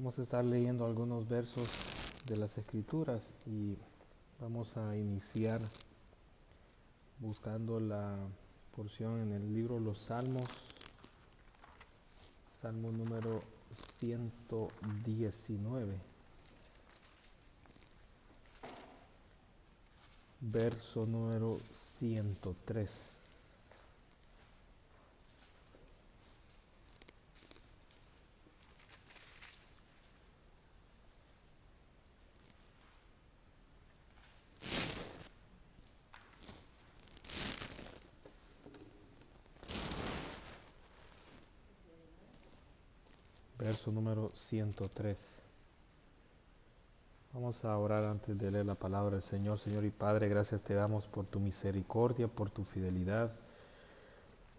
Vamos a estar leyendo algunos versos de las Escrituras y vamos a iniciar buscando la porción en el libro Los Salmos, Salmo número 119, verso número 103. Verso número 103. Vamos a orar antes de leer la palabra del Señor. Señor y Padre, gracias te damos por tu misericordia, por tu fidelidad,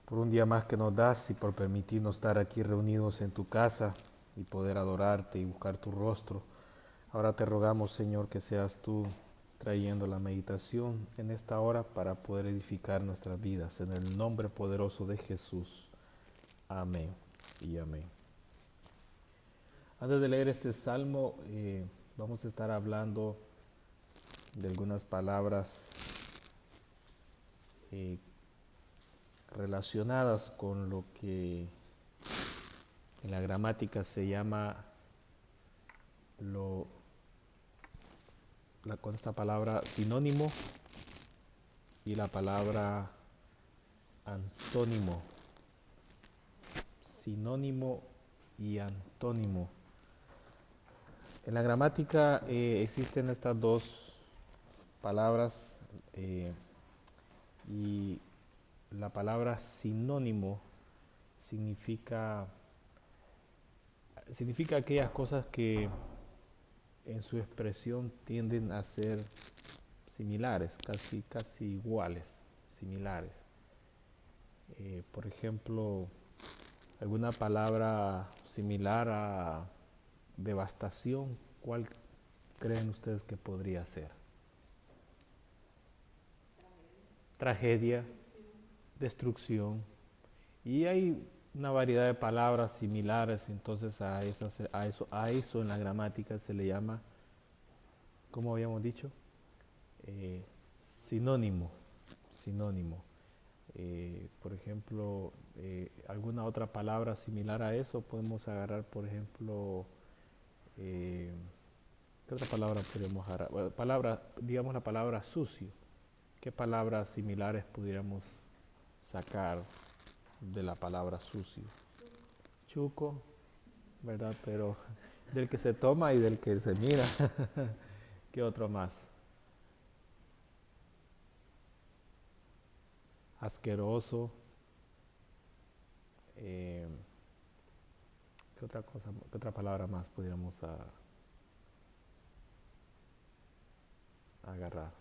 por un día más que nos das y por permitirnos estar aquí reunidos en tu casa y poder adorarte y buscar tu rostro. Ahora te rogamos, Señor, que seas tú trayendo la meditación en esta hora para poder edificar nuestras vidas. En el nombre poderoso de Jesús. Amén y amén. Antes de leer este salmo, vamos a estar hablando de algunas palabras relacionadas con lo que en la gramática se llama con esta palabra sinónimo y la palabra antónimo. Sinónimo y antónimo. En la gramática existen estas dos palabras y la palabra sinónimo significa aquellas cosas que en su expresión tienden a ser similares, casi iguales, similares. Por ejemplo, alguna palabra similar a devastación, ¿cuál creen ustedes que podría ser? Tragedia, destrucción. Y hay una variedad de palabras similares, entonces a eso en la gramática se le llama, ¿cómo habíamos dicho? Sinónimo. Por ejemplo, alguna otra palabra similar a eso podemos agarrar, por ejemplo, ¿qué otra palabra podríamos agarrar? Bueno, digamos la palabra sucio. ¿Qué palabras similares pudiéramos sacar de la palabra sucio? Chuco, ¿verdad? Pero del que se toma y del que se mira. ¿Qué otro más? Asqueroso. ¿Qué otra cosa, qué otra palabra más pudiéramos agarrar?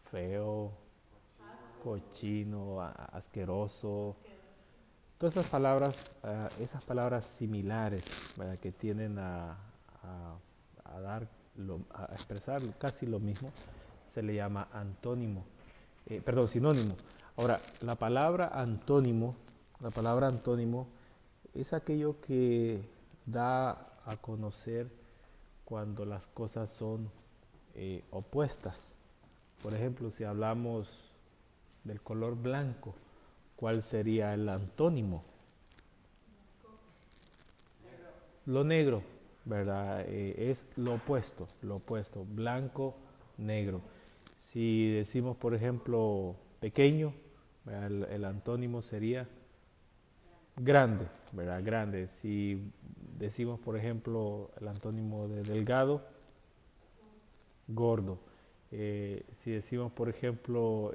Feo, cochino, asqueroso. Todas esas palabras similares, ¿verdad? Que tienden a expresar casi lo mismo, se le llama antónimo, sinónimo. Ahora, la palabra antónimo es aquello que da a conocer cuando las cosas son opuestas. Por ejemplo, si hablamos del color blanco, ¿cuál sería el antónimo? Lo negro, ¿verdad? Es lo opuesto, blanco, negro. Si decimos, por ejemplo, pequeño, el antónimo sería grande, ¿verdad? Grande. Si decimos, por ejemplo, el antónimo de delgado, gordo. Si decimos, por ejemplo,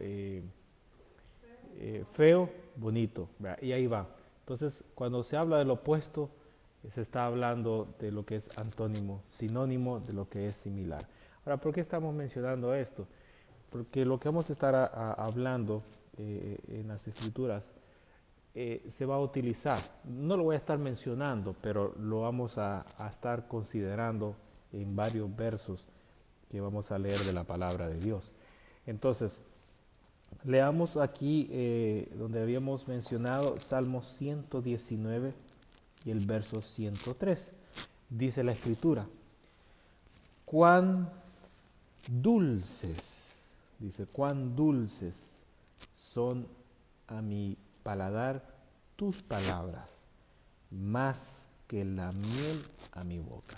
feo, bonito, ¿verdad? Y ahí va. Entonces, cuando se habla del opuesto, se está hablando de lo que es antónimo, sinónimo de lo que es similar. Ahora, ¿por qué estamos mencionando esto? Porque lo que vamos a estar hablando en las escrituras se va a utilizar. No lo voy a estar mencionando, pero lo vamos a estar considerando en varios versos que vamos a leer de la palabra de Dios. Entonces, leamos aquí donde habíamos mencionado Salmo 119 y el verso 103. Dice la Escritura, cuán dulces, dice, cuán dulces son a mi paladar tus palabras, más que la miel a mi boca.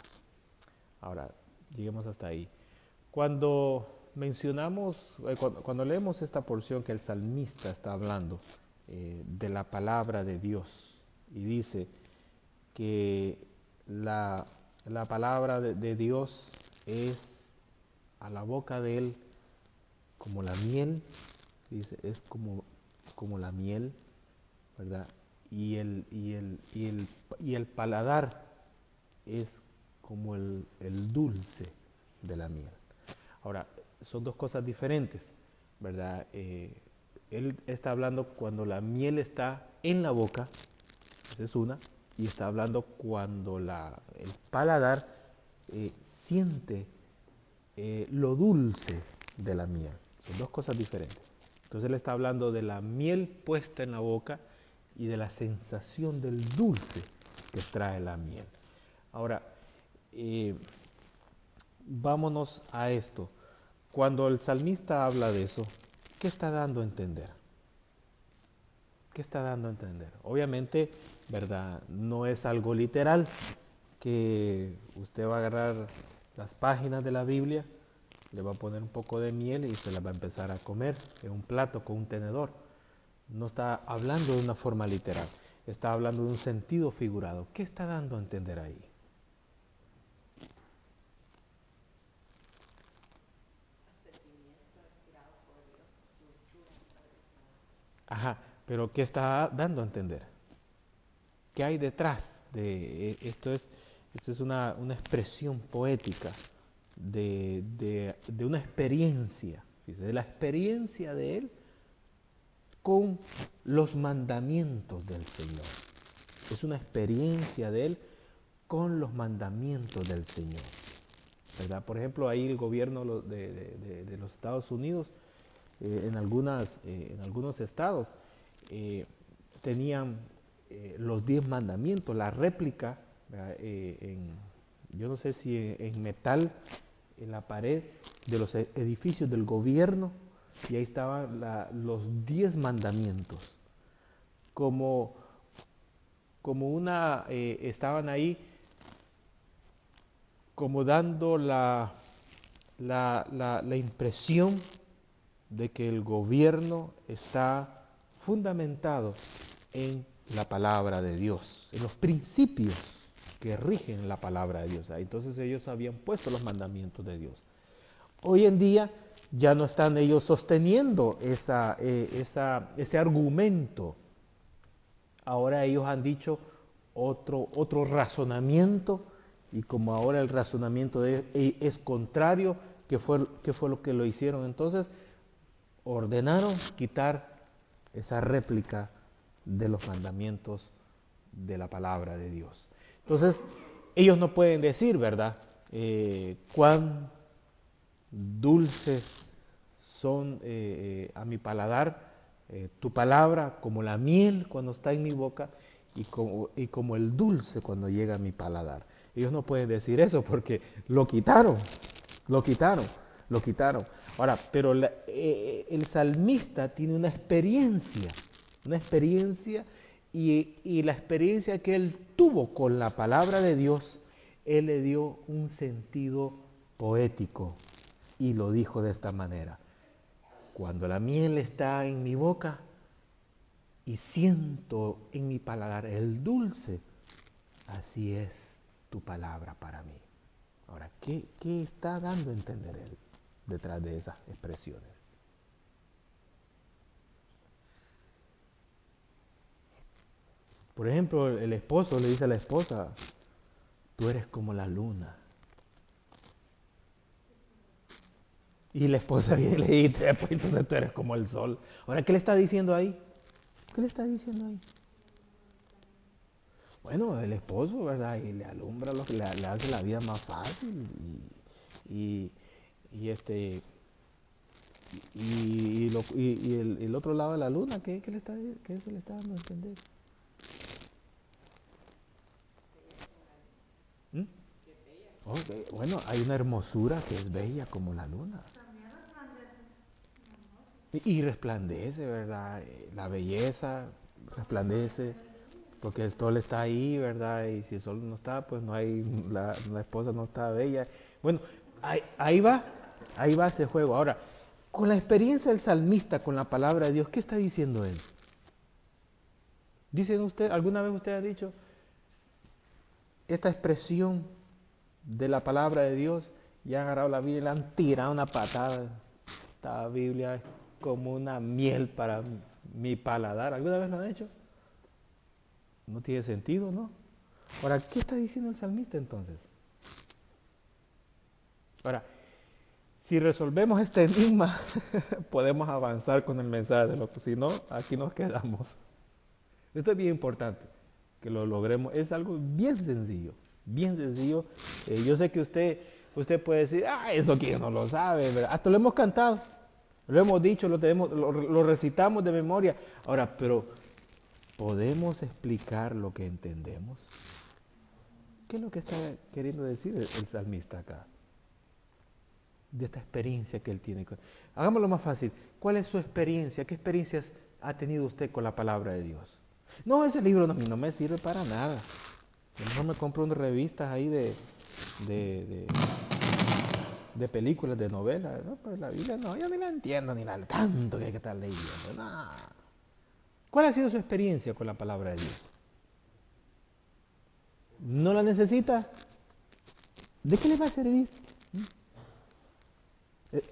Ahora, lleguemos hasta ahí. Cuando mencionamos, cuando leemos esta porción que el salmista está hablando de la palabra de Dios y dice que la palabra de Dios es a la boca de él como la miel, dice, es como la miel, ¿verdad? Y el paladar es como el dulce de la miel. Ahora, son dos cosas diferentes, ¿verdad? Él está hablando cuando la miel está en la boca, esa es una, y está hablando cuando el paladar siente lo dulce de la miel. Son dos cosas diferentes. Entonces él está hablando de la miel puesta en la boca y de la sensación del dulce que trae la miel. Ahora, vámonos a esto. Cuando el salmista habla de eso, ¿qué está dando a entender? ¿Qué está dando a entender? Obviamente, ¿verdad? No es algo literal que usted va a agarrar las páginas de la Biblia, le va a poner un poco de miel y se la va a empezar a comer en un plato con un tenedor. No está hablando de una forma literal, está hablando de un sentido figurado. ¿Qué está dando a entender ahí? Ajá, pero ¿qué está dando a entender? ¿Qué hay detrás de esto? Esto es una expresión poética de una experiencia, fíjese, de la experiencia de él con los mandamientos del Señor. Es una experiencia de él con los mandamientos del Señor, ¿verdad? Por ejemplo, ahí el gobierno de los Estados Unidos, en algunos estados, tenían los 10 mandamientos, la réplica, yo no sé si en metal, en la pared de los edificios del gobierno, y ahí estaban los 10 mandamientos. Como estaban ahí como dando la impresión de que el gobierno está fundamentado en la palabra de Dios, en los principios que rigen la palabra de Dios. Entonces ellos habían puesto los mandamientos de Dios. Hoy en día ya no están ellos sosteniendo ese argumento. Ahora ellos han dicho otro razonamiento, y como ahora el razonamiento es contrario, ¿qué fue lo que lo hicieron? Entonces ordenaron quitar esa réplica de los mandamientos de la palabra de Dios. Entonces, ellos no pueden decir, ¿verdad? Cuán dulces son a mi paladar tu palabra, como la miel cuando está en mi boca y como el dulce cuando llega a mi paladar. Ellos no pueden decir eso porque lo quitaron, lo quitaron, lo quitaron. Ahora, pero el salmista tiene una experiencia y la experiencia que él tuvo con la palabra de Dios, él le dio un sentido poético y lo dijo de esta manera: cuando la miel está en mi boca y siento en mi paladar el dulce, así es tu palabra para mí. Ahora, ¿qué está dando a entender él detrás de esas expresiones? Por ejemplo, el esposo le dice a la esposa: tú eres como la luna. Y la esposa viene y le dice: pues entonces tú eres como el sol. Ahora, ¿qué le está diciendo ahí? ¿Qué le está diciendo ahí? Bueno, el esposo, ¿verdad? Y le alumbra, le hace la vida más fácil. Y, y este el otro lado de la luna, ¿qué se le está dando a entender? ¿Mm? Okay. Bueno, hay una hermosura que es bella como la luna. Y resplandece, ¿verdad? La belleza resplandece, porque el sol está ahí, ¿verdad? Y si el sol no está, pues no hay, la esposa no está bella. Bueno, ahí va ese juego. Ahora, con la experiencia del salmista, con la palabra de Dios, ¿qué está diciendo él? Dicen usted, ¿alguna vez usted ha dicho esta expresión de la palabra de Dios y han agarrado la Biblia y le han tirado una patada? Esta Biblia es como una miel para mi paladar. ¿Alguna vez lo han hecho? No tiene sentido, ¿no? Ahora, ¿qué está diciendo el salmista entonces? Ahora, si resolvemos este enigma, podemos avanzar con el mensaje de lo que si no, aquí nos quedamos. Esto es bien importante, que lo logremos. Es algo bien sencillo, bien sencillo. Yo sé que usted puede decir, eso que no lo sabe, ¿verdad? Hasta lo hemos cantado, lo hemos dicho, lo recitamos de memoria. Ahora, pero ¿podemos explicar lo que entendemos? ¿Qué es lo que está queriendo decir el salmista acá? De esta experiencia que él tiene. Hagámoslo más fácil. ¿Cuál es su experiencia? ¿Qué experiencias ha tenido usted con la palabra de Dios? No, ese libro no me sirve para nada. Yo no me compro unas revistas ahí de, de, de películas, de novelas. No, pues la Biblia no, yo ni la entiendo, ni la tanto que hay que estar leyendo. No. ¿Cuál ha sido su experiencia con la palabra de Dios? ¿No la necesita? ¿De qué le va a servir? Eh,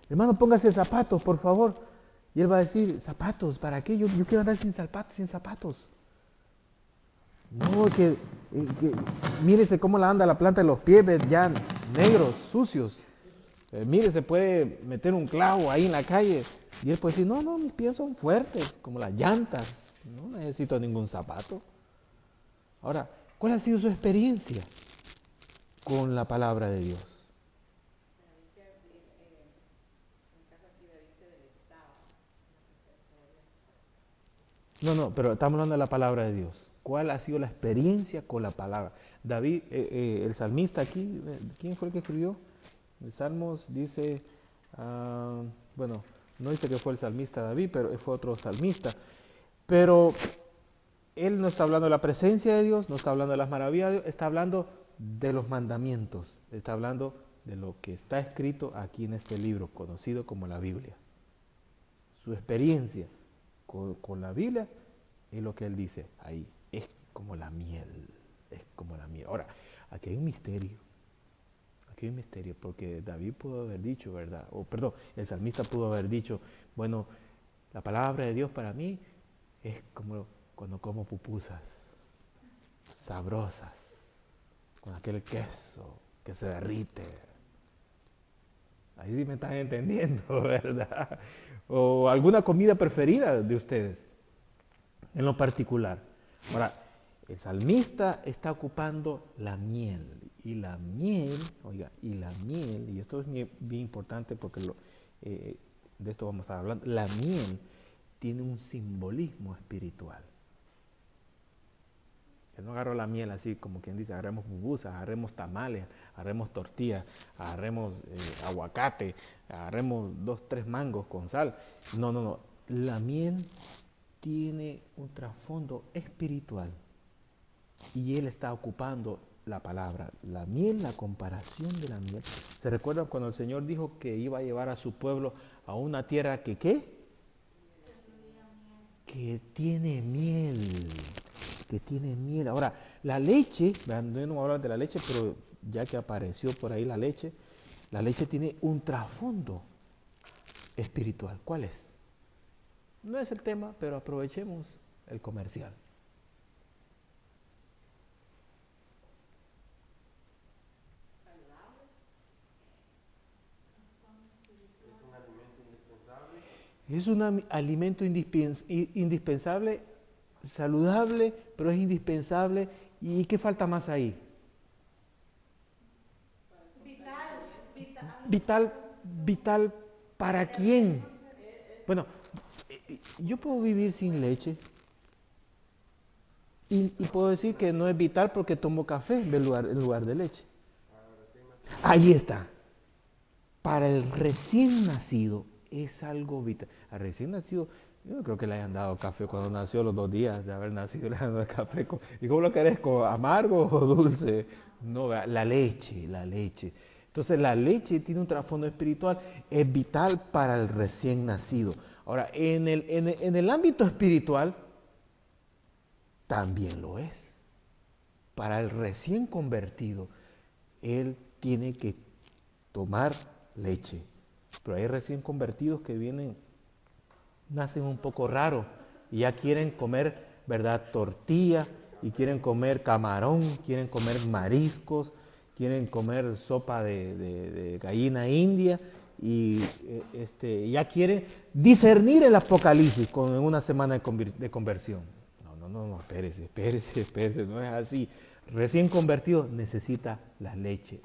Hermano, póngase zapatos, por favor. Y él va a decir, ¿zapatos? ¿Para qué? Yo quiero andar sin zapatos. No, mírese cómo la anda la planta de los pies, ya negros, sucios. Mire, se puede meter un clavo ahí en la calle. Y él puede decir, no, mis pies son fuertes, como las llantas. No necesito ningún zapato. Ahora, ¿cuál ha sido su experiencia con la palabra de Dios? No, pero estamos hablando de la palabra de Dios. ¿Cuál ha sido la experiencia con la palabra? David, el salmista aquí, ¿quién fue el que escribió? El Salmos dice, bueno, no dice que fue el salmista David, pero fue otro salmista. Pero él no está hablando de la presencia de Dios, no está hablando de las maravillas de Dios, está hablando de los mandamientos, está hablando de lo que está escrito aquí en este libro, conocido como la Biblia. Su experiencia con la Biblia es lo que él dice ahí, es como la miel, es como la miel. Ahora, aquí hay un misterio. Aquí hay un misterio, porque David pudo haber dicho, ¿verdad? O perdón, el salmista pudo haber dicho, bueno, la palabra de Dios para mí es como cuando como pupusas sabrosas, con aquel queso que se derrite. Ahí sí me están entendiendo, ¿verdad? O alguna comida preferida de ustedes, en lo particular. Ahora, el salmista está ocupando la miel. Y la miel, oiga, y esto es bien importante porque de esto vamos a estar hablando, la miel tiene un simbolismo espiritual. Yo no agarro la miel así como quien dice, agarremos pupusas, agarremos tamales, agarremos tortillas, agarremos aguacate, agarremos 2, 3 mangos con sal. No. La miel tiene un trasfondo espiritual y él está ocupando la palabra. La miel, la comparación de la miel. ¿Se recuerdan cuando el Señor dijo que iba a llevar a su pueblo a una tierra que qué? Que tiene miel. Que tiene miel. Ahora, la leche, yo no voy a hablar de la leche, pero ya que apareció por ahí la leche tiene un trasfondo espiritual. ¿Cuál es? No es el tema, pero aprovechemos el comercial. Es un alimento indispensable, saludable, pero es indispensable. ¿Y qué falta más ahí? Vital, vital para quién. Bueno, yo puedo vivir sin leche. Y puedo decir que no es vital porque tomo café en lugar de leche. Ahí está. Para el recién nacido es algo vital. Al recién nacido, yo no creo que le hayan dado café cuando nació, los 2 días de haber nacido, le hayan dado café. ¿Y cómo lo querés? ¿Amargo o dulce? No, la leche, la leche. Entonces la leche tiene un trasfondo espiritual, es vital para el recién nacido. Ahora, en el ámbito espiritual, también lo es. Para el recién convertido, él tiene que tomar leche. Pero hay recién convertidos que nacen un poco raros y ya quieren comer, ¿verdad?, tortilla, y quieren comer camarón, quieren comer mariscos, quieren comer sopa de gallina india y ya quieren discernir el Apocalipsis en una semana de conversión. No, espérese, no es así. Recién convertido necesita la leche.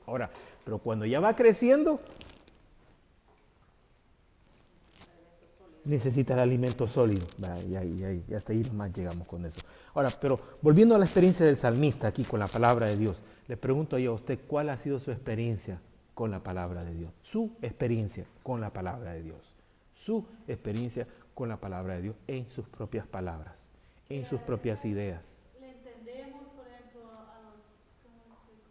Ahora, pero cuando ya va creciendo, necesita el alimento sólido. Ya hasta ahí nomás llegamos con eso. Ahora, pero volviendo a la experiencia del salmista aquí con la palabra de Dios, le pregunto yo a usted, ¿cuál ha sido su experiencia con la palabra de Dios? Su experiencia con la palabra de Dios. Su experiencia con la palabra de Dios en sus propias palabras, en sus propias ideas. Le entendemos, por ejemplo, a los, ¿cómo explico?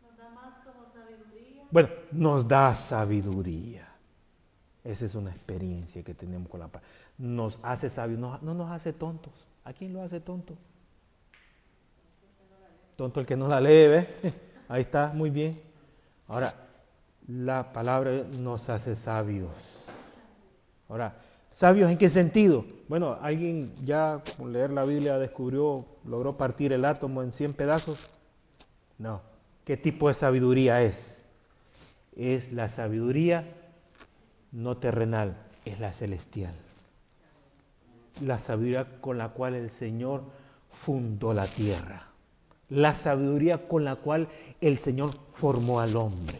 Nos da más como sabiduría. Bueno, nos da sabiduría. Esa es una experiencia que tenemos con la palabra. Nos hace sabios, no nos hace tontos. ¿A quién lo hace tonto? Tonto el que no la lee, ¿ve? Ahí está, muy bien. Ahora, la palabra nos hace sabios. Ahora, ¿sabios en qué sentido? Bueno, alguien ya con leer la Biblia logró partir el átomo en 100 pedazos. No. ¿Qué tipo de sabiduría es? Es la sabiduría no terrenal, es la celestial. La sabiduría con la cual el Señor fundó la tierra. La sabiduría con la cual el Señor formó al hombre.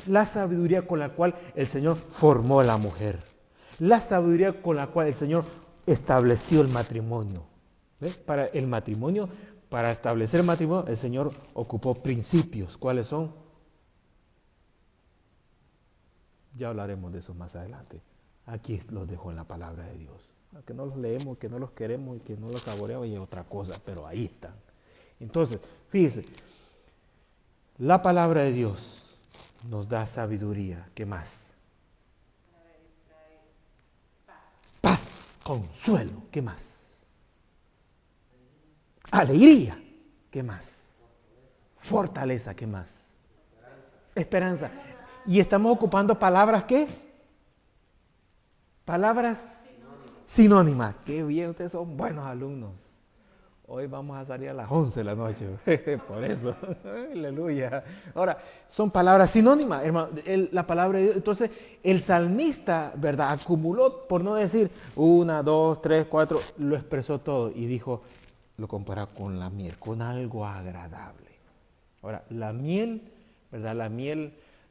La sabiduría con la cual el Señor formó a la mujer. La sabiduría con la cual el Señor estableció el matrimonio. ¿Ves? Para el matrimonio, para establecer el matrimonio, el Señor ocupó principios. ¿Cuáles son? Ya hablaremos de eso más adelante. Aquí los dejo en la palabra de Dios. Que no los leemos, que no los queremos y que no los saboreamos y es otra cosa, pero ahí están. Entonces, fíjese, la palabra de Dios nos da sabiduría. ¿Qué más? Paz, consuelo. ¿Qué más? Alegría. ¿Qué más? Fortaleza. ¿Qué más? Esperanza. Y estamos ocupando palabras ¿qué? Palabras sinónimas. Qué bien, ustedes son buenos alumnos. Hoy vamos a salir a las 11 de la noche. Por eso. Aleluya. Ahora, son palabras sinónimas, hermano. La palabra de Dios. Entonces, el salmista, ¿verdad? Acumuló, por no decir 1, 2, 3, 4, lo expresó todo y dijo, lo compara con la miel, con algo agradable. Ahora, la miel, ¿verdad?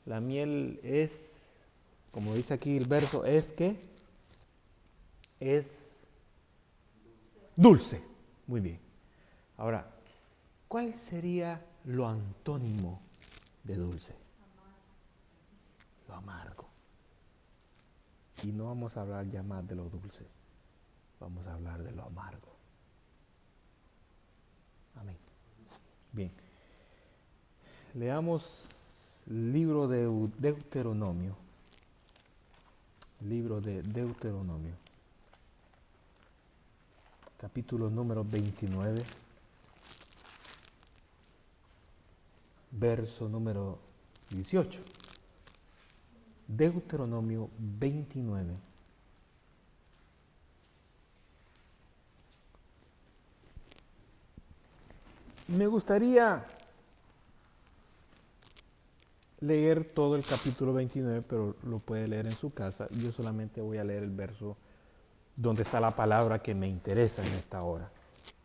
La miel es, como dice aquí el verso, es que es dulce. Muy bien. Ahora, ¿cuál sería lo antónimo de dulce? Lo amargo. Y no vamos a hablar ya más de lo dulce, vamos a hablar de lo amargo. Amén. Bien. Leamos el libro de Deuteronomio. Libro de Deuteronomio. Capítulo número 29. Verso número 18. Deuteronomio 29. Me gustaría leer todo el capítulo 29, pero lo puede leer en su casa. Yo solamente voy a leer el verso donde está la palabra que me interesa en esta hora.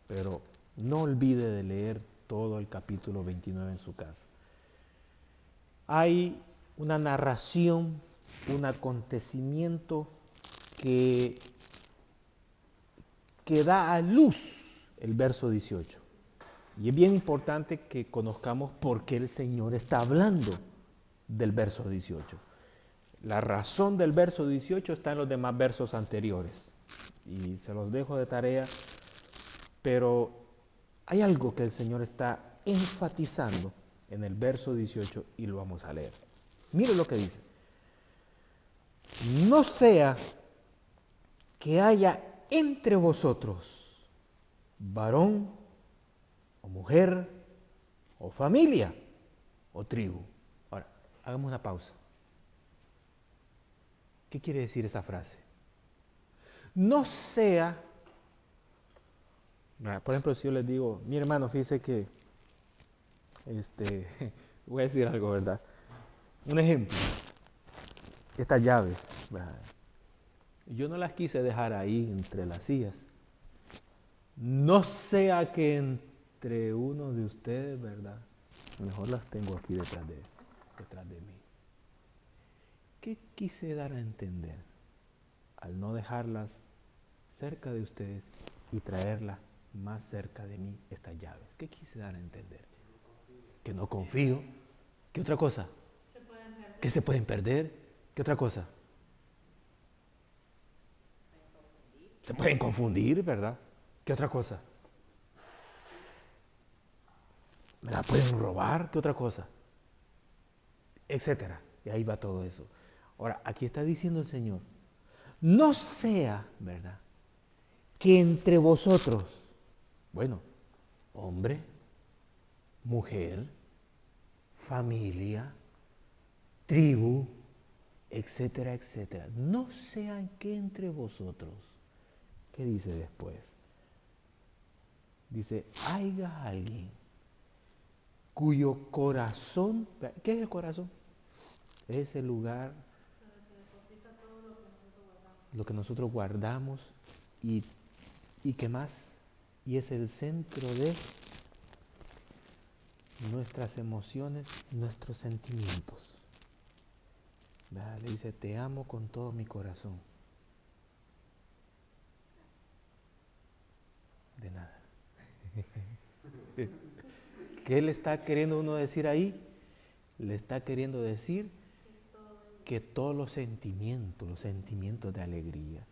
Pero no olvide de leer todo el capítulo 29 en su casa. Hay una narración, un acontecimiento que que da a luz, el verso 18. Y es bien importante que conozcamos por qué el Señor está hablando del verso 18. La razón del verso 18 está en los demás versos anteriores. Y se los dejo de tarea, pero hay algo que el Señor está enfatizando en el verso 18 y lo vamos a leer. Mire lo que dice. No sea que haya entre vosotros varón o mujer o familia o tribu. Ahora, hagamos una pausa. ¿Qué quiere decir esa frase? No sea, por ejemplo, si yo les digo, mi hermano, fíjese que, voy a decir algo, ¿verdad? Un ejemplo, estas llaves, ¿verdad? Yo no las quise dejar ahí entre las sillas. No sea que entre uno de ustedes, ¿verdad? Mejor las tengo aquí detrás de mí. ¿Qué quise dar a entender al no dejarlas cerca de ustedes y traerlas más cerca de mí, estas llaves? ¿Qué quise dar a entender? Que no confío. ¿Qué otra cosa? Que se pueden perder. ¿Qué otra cosa? Se pueden confundir, ¿verdad? ¿Qué otra cosa? ¿Me la pueden robar? ¿Qué otra cosa? Etcétera. Y ahí va todo eso. Ahora, aquí está diciendo el Señor, no sea, ¿verdad?, que entre vosotros, bueno, hombre, mujer, familia, tribu, etcétera, etcétera, no sean que entre vosotros, ¿qué dice después? Dice, haya alguien cuyo corazón, ¿qué es el corazón? Es el lugar, lo que nosotros guardamos y ¿qué más? Y es el centro de nuestras emociones, nuestros sentimientos. ¿Verdad? Le dice, te amo con todo mi corazón. De nada. ¿Qué le está queriendo uno decir ahí? Le está queriendo decir que todos los sentimientos de alegría,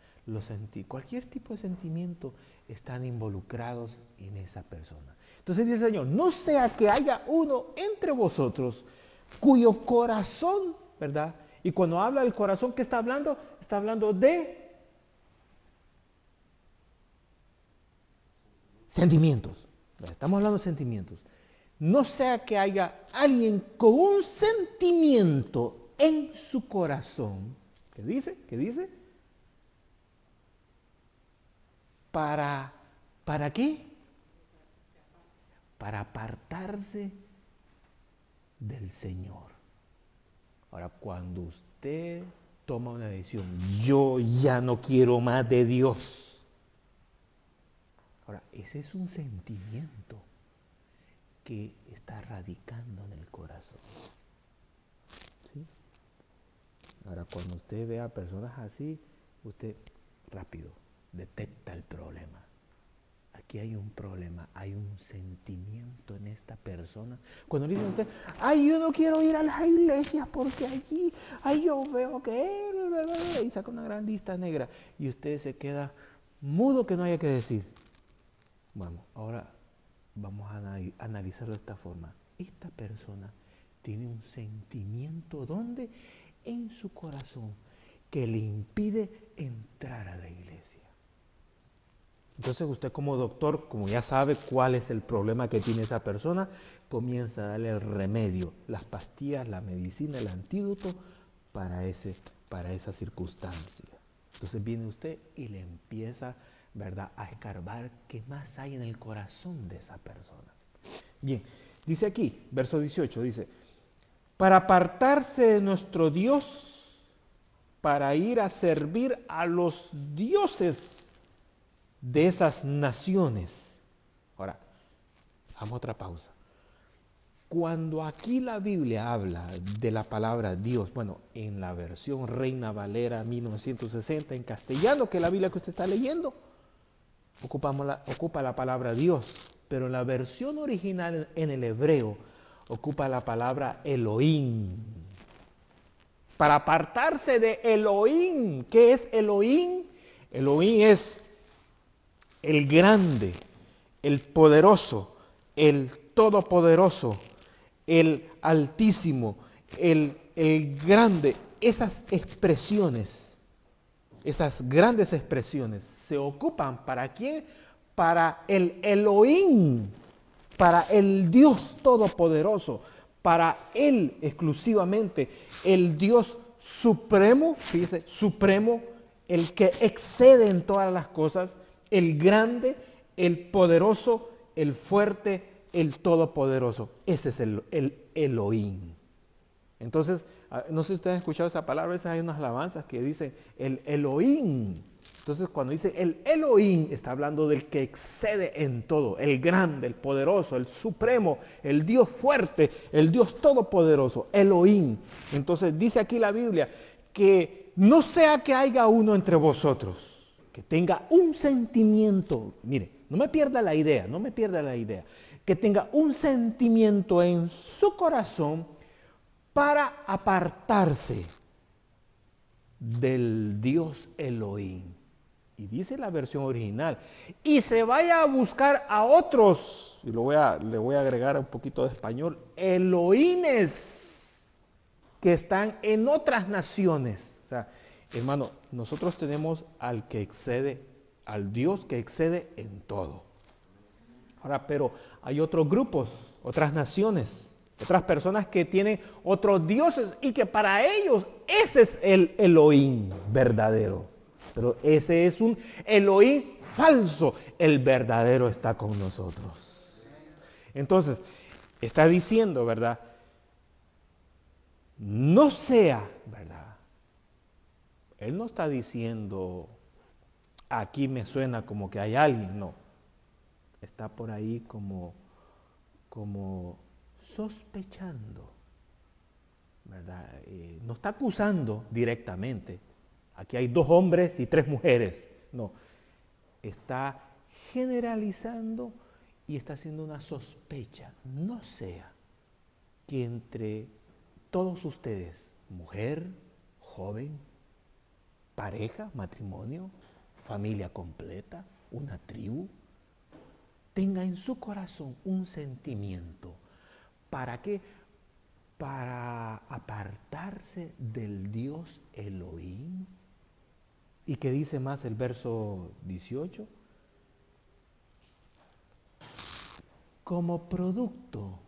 cualquier tipo de sentimiento están involucrados en esa persona. Entonces dice el Señor, no sea que haya uno entre vosotros cuyo corazón, ¿verdad? Y cuando habla del corazón, ¿qué está hablando? Está hablando de sentimientos. Estamos hablando de sentimientos. No sea que haya alguien con un sentimiento en su corazón. ¿Qué dice? ¿Qué dice? ¿Para qué? Para apartarse del Señor. Ahora, cuando usted toma una decisión, yo ya no quiero más de Dios. Ahora, ese es un sentimiento que está radicando en el corazón. ¿Sí? Ahora, cuando usted ve a personas así, usted rápido detecta el problema. Aquí hay un problema, hay un sentimiento en esta persona. Cuando le dicen a usted, ay, yo no quiero ir a las iglesias porque allí, ay, yo veo que... Y saca una gran lista negra. Y usted se queda mudo que no haya que decir. Bueno, ahora vamos a analizarlo de esta forma. Esta persona tiene un sentimiento, ¿dónde? En su corazón, que le impide entrar a la iglesia. Entonces usted como doctor, como ya sabe cuál es el problema que tiene esa persona, comienza a darle el remedio, las pastillas, la medicina, el antídoto para esa circunstancia. Entonces viene usted y le empieza, ¿verdad?, a escarbar qué más hay en el corazón de esa persona. Bien, dice aquí, verso 18, dice, para apartarse de nuestro Dios, para ir a servir a los dioses de esas naciones. Ahora, hagamos otra pausa. Cuando aquí la Biblia habla de la palabra Dios, bueno, en la versión Reina Valera 1960 en castellano, que es la Biblia que usted está leyendo, ocupa la palabra Dios, pero en la versión original en el hebreo ocupa la palabra Elohim. Para apartarse de Elohim. ¿Qué es Elohim? Elohim es el grande, el poderoso, el todopoderoso, el altísimo, el grande. Esas expresiones, esas grandes expresiones se ocupan ¿para quién? Para el Elohim, para el Dios todopoderoso, para Él exclusivamente, el Dios supremo, fíjese, supremo, el que excede en todas las cosas, el grande, el poderoso, el fuerte, el todopoderoso. Ese es el Elohim. Entonces, no sé si ustedes han escuchado esa palabra, a veces hay unas alabanzas que dicen el Elohim. Entonces, cuando dice el Elohim, está hablando del que excede en todo, el grande, el poderoso, el supremo, el Dios fuerte, el Dios todopoderoso, Elohim. Entonces, dice aquí la Biblia que no sea que haya uno entre vosotros, que tenga un sentimiento, mire, no me pierda la idea, que tenga un sentimiento en su corazón para apartarse del Dios Elohim. Y dice la versión original, y se vaya a buscar a otros, y le voy a agregar un poquito de español, Elohines, que están en otras naciones. O sea, hermano, nosotros tenemos al que excede, al Dios que excede en todo. Ahora, pero hay otros grupos, otras naciones, otras personas que tienen otros dioses y que para ellos ese es el Elohim verdadero. Pero ese es un Elohim falso. El verdadero está con nosotros. Entonces, está diciendo, ¿verdad? No sea, ¿verdad? Él no está diciendo, aquí me suena como que hay alguien, no. Está por ahí como sospechando, ¿verdad? No está acusando directamente. Aquí hay 2 hombres y 3 mujeres. No, está generalizando y está haciendo una sospecha. No sea que entre todos ustedes, mujer, joven, pareja, matrimonio, familia completa, una tribu, tenga en su corazón un sentimiento. ¿Para qué? Para apartarse del Dios Elohim. ¿Y qué dice más el verso 18? Como producto,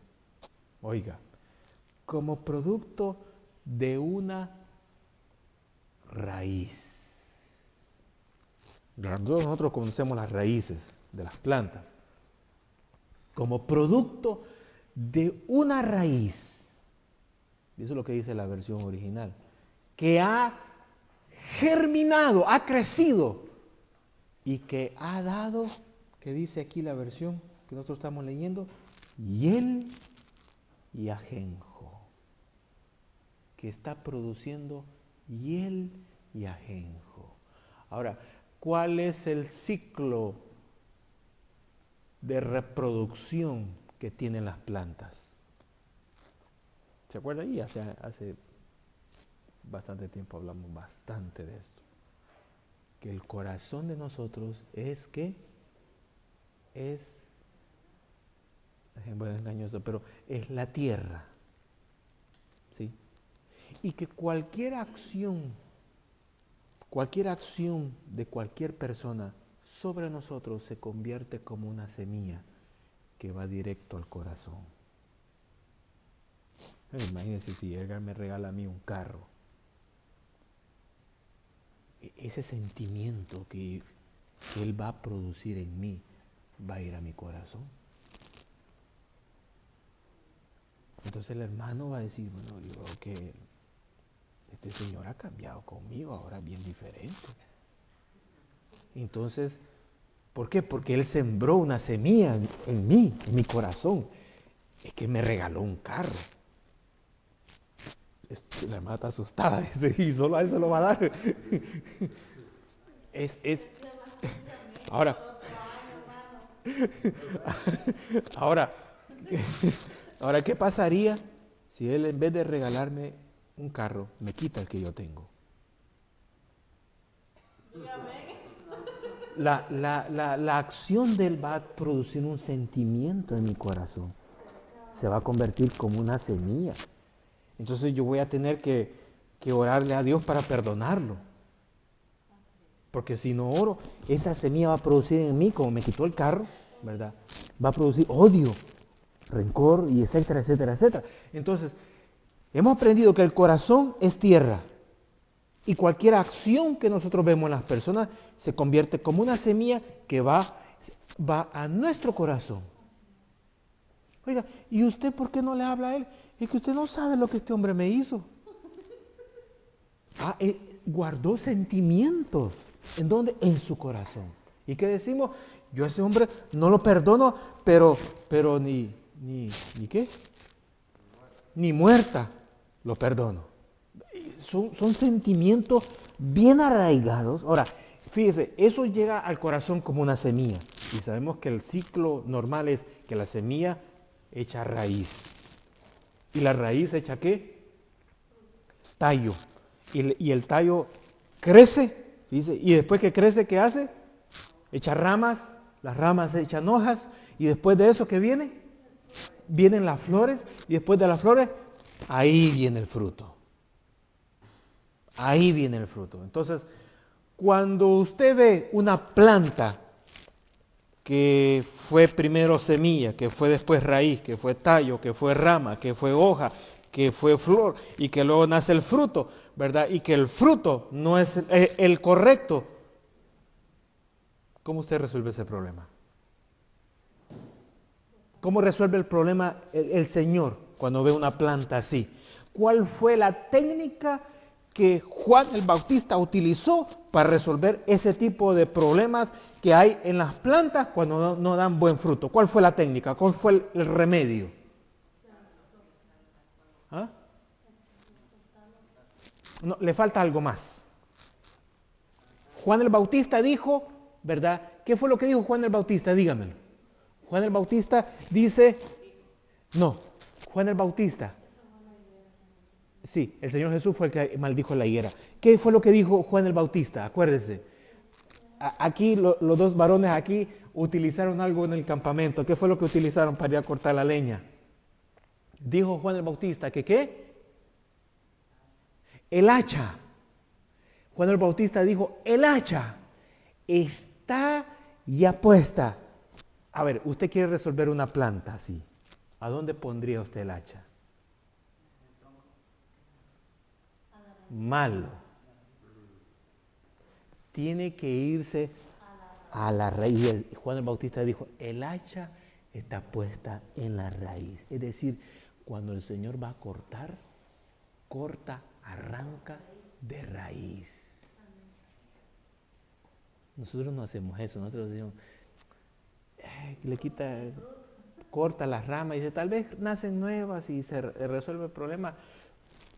oiga, como producto de una raíz. Nosotros conocemos las raíces de las plantas. Como producto de una raíz. Eso es lo que dice la versión original. Que ha germinado, ha crecido y que ha dado, que dice aquí la versión que nosotros estamos leyendo, hiel y ajenjo. Que está produciendo hiel y ajenjo. Ahora, ¿cuál es el ciclo de reproducción que tienen las plantas? ¿Se acuerda ahí? Hace bastante tiempo hablamos bastante de esto. Que el corazón de nosotros es que es, bueno, engañoso, pero es la tierra. ¿Sí? Y que cualquier acción de cualquier persona sobre nosotros se convierte como una semilla que va directo al corazón. Imagínense si Edgar me regala a mí un carro. Ese sentimiento que él va a producir en mí va a ir a mi corazón. Entonces el hermano va a decir, bueno, yo creo que este señor ha cambiado conmigo, ahora bien diferente. Entonces, ¿por qué? Porque él sembró una semilla en mí, en mi corazón. Es que me regaló un carro. La hermana está asustada y solo a él se lo va a dar. Ahora, Ahora, ahora, ¿qué pasaría si él en vez de regalarme un carro, me quita el que yo tengo? La acción de él va a producir un sentimiento en mi corazón. Se va a convertir como una semilla. Entonces yo voy a tener que orarle a Dios para perdonarlo. Porque si no oro, esa semilla va a producir en mí, como me quitó el carro, ¿verdad? Va a producir odio, rencor, y etcétera, etcétera, etcétera. Entonces, hemos aprendido que el corazón es tierra. Y cualquier acción que nosotros vemos en las personas se convierte como una semilla que va a nuestro corazón. Oiga, ¿y usted por qué no le habla a él? Es que usted no sabe lo que este hombre me hizo. Guardó sentimientos. ¿En dónde? En su corazón. ¿Y qué decimos? Yo a ese hombre no lo perdono, pero ni ¿qué? Ni muerta lo perdono. Son sentimientos bien arraigados. Ahora, fíjese, eso llega al corazón como una semilla. Y sabemos que el ciclo normal es que la semilla echa raíz. ¿Y la raíz echa qué? Tallo. Y el tallo crece, dice, y después que crece, ¿qué hace? Echa ramas, las ramas echan hojas, y después de eso, ¿qué viene? Vienen las flores, y después de las flores, ahí viene el fruto. Ahí viene el fruto. Entonces, cuando usted ve una planta que fue primero semilla, que fue después raíz, que fue tallo, que fue rama, que fue hoja, que fue flor y que luego nace el fruto, ¿verdad? Y que el fruto no es el correcto. ¿Cómo usted resuelve ese problema? ¿Cómo resuelve el problema el Señor cuando ve una planta así? ¿Cuál fue la técnica que Juan el Bautista utilizó para resolver ese tipo de problemas que hay en las plantas cuando no dan buen fruto? ¿Cuál fue la técnica? ¿Cuál fue el remedio? ¿Ah? No, le falta algo más. Juan el Bautista dijo, ¿verdad? ¿Qué fue lo que dijo Juan el Bautista? Dígamelo. Juan el Bautista dice, no, Juan el Bautista. Sí, el Señor Jesús fue el que maldijo la higuera. ¿Qué fue lo que dijo Juan el Bautista? Acuérdese. Aquí, los dos varones aquí utilizaron algo en el campamento. ¿Qué fue lo que utilizaron para ir a cortar la leña? Dijo Juan el Bautista que ¿qué? El hacha. Juan el Bautista dijo, el hacha está ya puesta. A ver, usted quiere resolver una planta así. ¿A dónde pondría usted el hacha? Malo. Tiene que irse a la raíz. Juan el Bautista dijo, el hacha está puesta en la raíz. Es decir, cuando el Señor va a cortar, corta, arranca de raíz. Nosotros no hacemos eso, nosotros decimos, le quita, corta las ramas y dice, tal vez nacen nuevas y se resuelve el problema,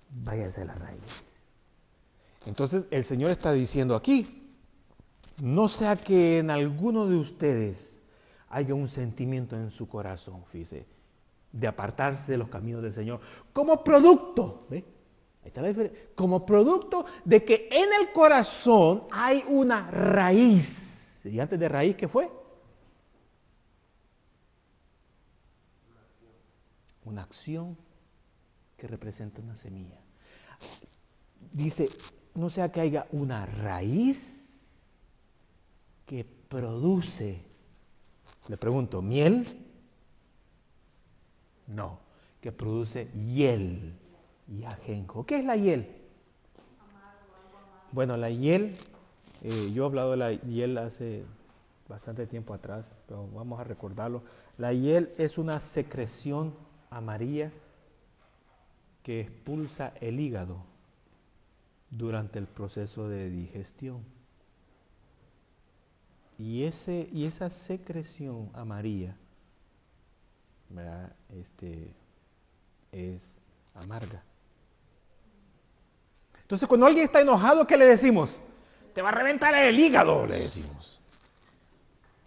váyase a la raíz. Entonces el Señor está diciendo aquí, no sea que en alguno de ustedes haya un sentimiento en su corazón, fíjese, de apartarse de los caminos del Señor, como producto, ¿ve? Ahí está la diferencia, como producto de que en el corazón hay una raíz. Y antes de raíz, ¿qué fue? Una acción que representa una semilla. Dice, no sea que haya una raíz que produce, le pregunto, ¿miel? No, que produce hiel y ajenjo. ¿Qué es la hiel? Bueno, la hiel, yo he hablado de la hiel hace bastante tiempo atrás, pero vamos a recordarlo. La hiel es una secreción amarilla que expulsa el hígado durante el proceso de digestión. Y esa secreción amarilla, ¿verdad? Es amarga. Entonces, cuando alguien está enojado, ¿qué le decimos? Te va a reventar el hígado, le decimos.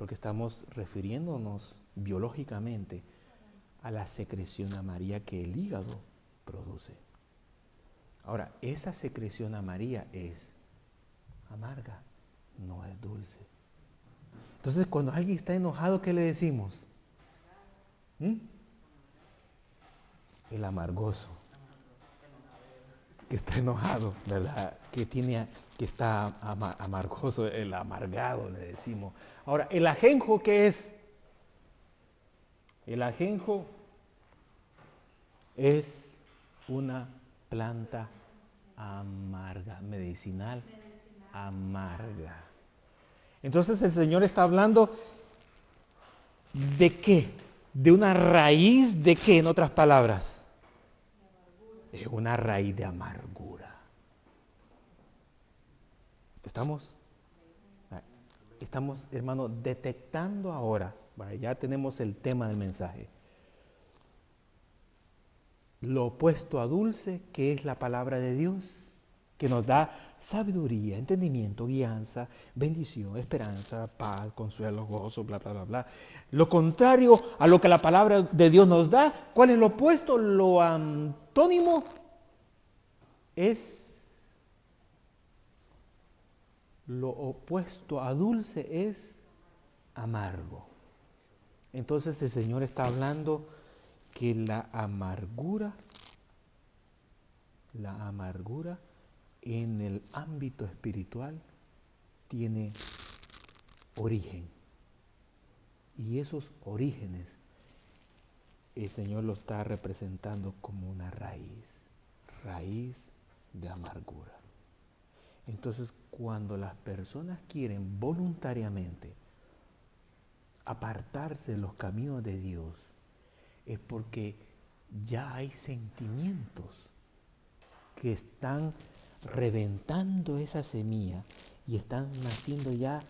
porque estamos refiriéndonos biológicamente a la secreción amarilla que el hígado produce. Ahora, esa secreción amarilla es amarga, no es dulce. Entonces, cuando alguien está enojado, ¿qué le decimos? El amargoso, que está enojado, ¿verdad? Que está amargoso, el amargado, le decimos. Ahora, ¿el ajenjo qué es? El ajenjo es una planta amarga, medicinal amarga. Entonces el Señor está hablando ¿de qué? De una raíz de qué, en otras palabras. De una raíz de amargura. ¿Estamos? Estamos, hermano, detectando ahora, ya tenemos el tema del mensaje. Lo opuesto a dulce, que es la palabra de Dios, que nos da sabiduría, entendimiento, guianza, bendición, esperanza, paz, consuelo, gozo, bla, bla, bla, bla. Lo contrario a lo que la palabra de Dios nos da, ¿cuál es lo opuesto? Lo antónimo es, lo opuesto a dulce es amargo. Entonces el Señor está hablando que la amargura en el ámbito espiritual tiene origen. Y esos orígenes el Señor lo está representando como una raíz de amargura. Entonces, cuando las personas quieren voluntariamente apartarse de los caminos de Dios, es porque ya hay sentimientos que están reventando esa semilla y están naciendo ya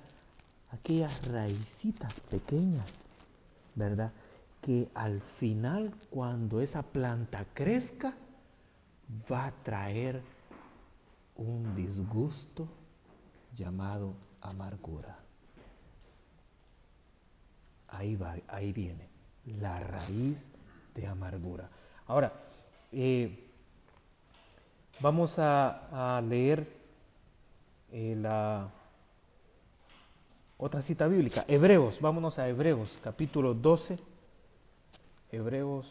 aquellas raícitas pequeñas, ¿verdad? Que al final, cuando esa planta crezca, va a traer un disgusto llamado amargura. Ahí viene la raíz de amargura. Ahora, vamos a leer la otra cita bíblica, Hebreos, vámonos a Hebreos, capítulo 12, Hebreos,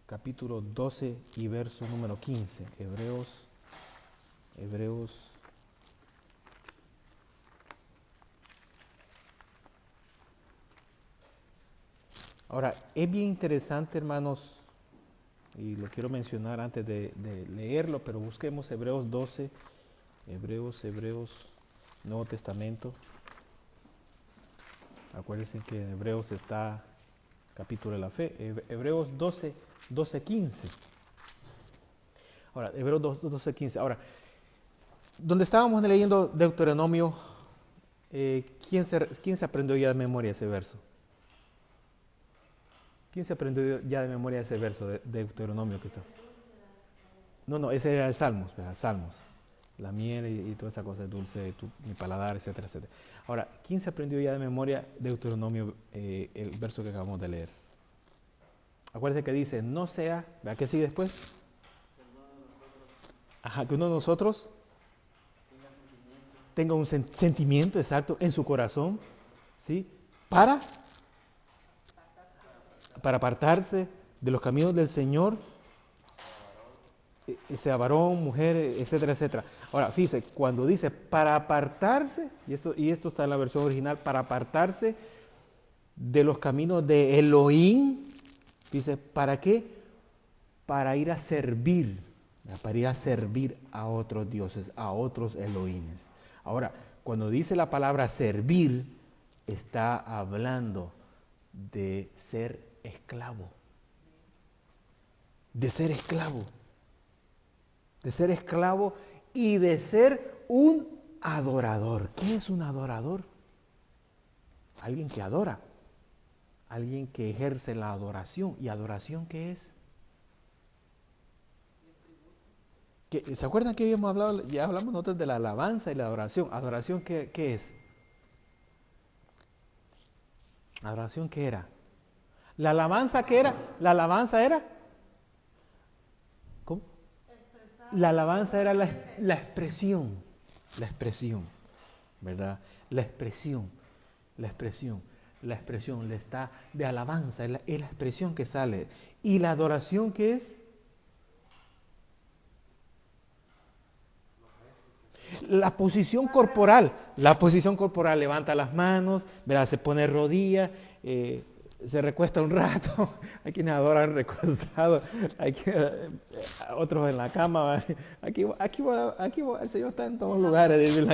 capítulo 12 y verso número 15, Hebreos. Ahora, es bien interesante, hermanos, y lo quiero mencionar antes de leerlo, pero busquemos Hebreos 12, Hebreos, Nuevo Testamento. Acuérdense que en Hebreos está capítulo de la fe, Hebreos 12, 15. Ahora, Hebreos 12, 15. Ahora, donde estábamos leyendo Deuteronomio, ¿quién se aprendió ya de memoria ese verso? ¿Quién se aprendió ya de memoria ese verso de Deuteronomio que está? No, ese era el Salmos, ¿verdad? Salmos. La miel y toda esa cosa dulce, mi paladar, etcétera, etcétera. Ahora, ¿quién se aprendió ya de memoria Deuteronomio, el verso que acabamos de leer? Acuérdense que dice, no sea, ¿verdad? ¿Qué sigue después? Ajá, que uno de nosotros tenga un sentimiento exacto en su corazón, ¿sí? Para apartarse de los caminos del Señor, sea varón, mujer, etcétera, etcétera. Ahora, fíjese, cuando dice para apartarse, y esto está en la versión original, para apartarse de los caminos de Elohim, dice, ¿para qué? Para ir a servir, para ir a servir a otros dioses, a otros Elohines. Ahora, cuando dice la palabra servir, está hablando de ser esclavo. De ser esclavo. De ser esclavo y de ser un adorador. ¿Qué es un adorador? Alguien que adora. Alguien que ejerce la adoración. ¿Y adoración qué es? ¿Se acuerdan que habíamos hablado? Ya hablamos nosotros de la alabanza y la adoración. ¿Adoración qué es? ¿Adoración qué era? ¿La alabanza qué era? La alabanza era... ¿Cómo? La alabanza era la expresión, ¿verdad? La expresión, le está de alabanza, es la expresión que sale. ¿Y la adoración qué es? La posición corporal, levanta las manos, ¿verdad? Se pone rodillas, se recuesta un rato. Hay quienes adoran recostados, otros en la cama. Aquí, el Señor está en todos lugares.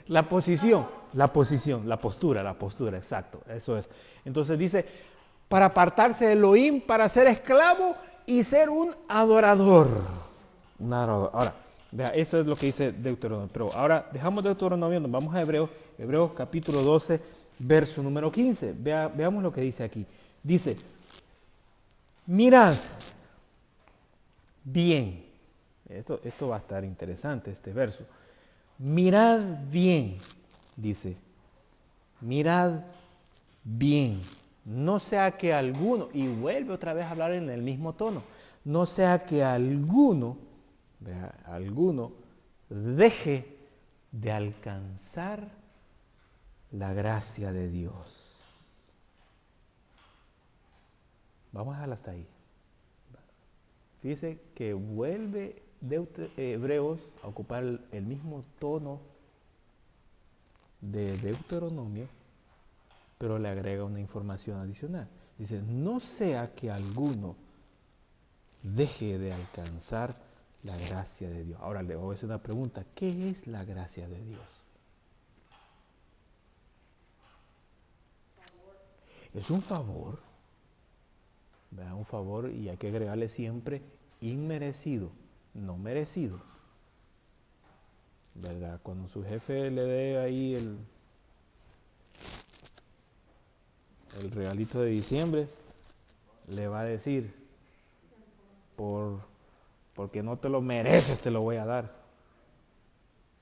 La posición, la postura, exacto, eso es. Entonces dice, para apartarse de Elohim, para ser esclavo y ser un adorador. Ahora, vea, eso es lo que dice Deuteronomio. Pero ahora dejamos Deuteronomio, nos vamos a Hebreos capítulo 12, verso número 15. Veamos lo que dice aquí. Dice, mirad bien. Esto va a estar interesante, este verso. Mirad bien, dice. Mirad bien. No sea que alguno, y vuelve otra vez a hablar en el mismo tono, no sea que alguno deje de alcanzar la gracia de Dios. Vamos a dejarlo hasta ahí. Fíjese que vuelve Hebreos a ocupar el mismo tono de Deuteronomio, pero le agrega una información adicional. Dice, no sea que alguno deje de alcanzar la gracia de Dios. Ahora le voy a hacer una pregunta. ¿Qué es la gracia de Dios? Es un favor, ¿verdad? Un favor, y hay que agregarle siempre inmerecido, no merecido, ¿verdad? Cuando su jefe le dé ahí el regalito de diciembre, le va a decir, porque no te lo mereces, te lo voy a dar.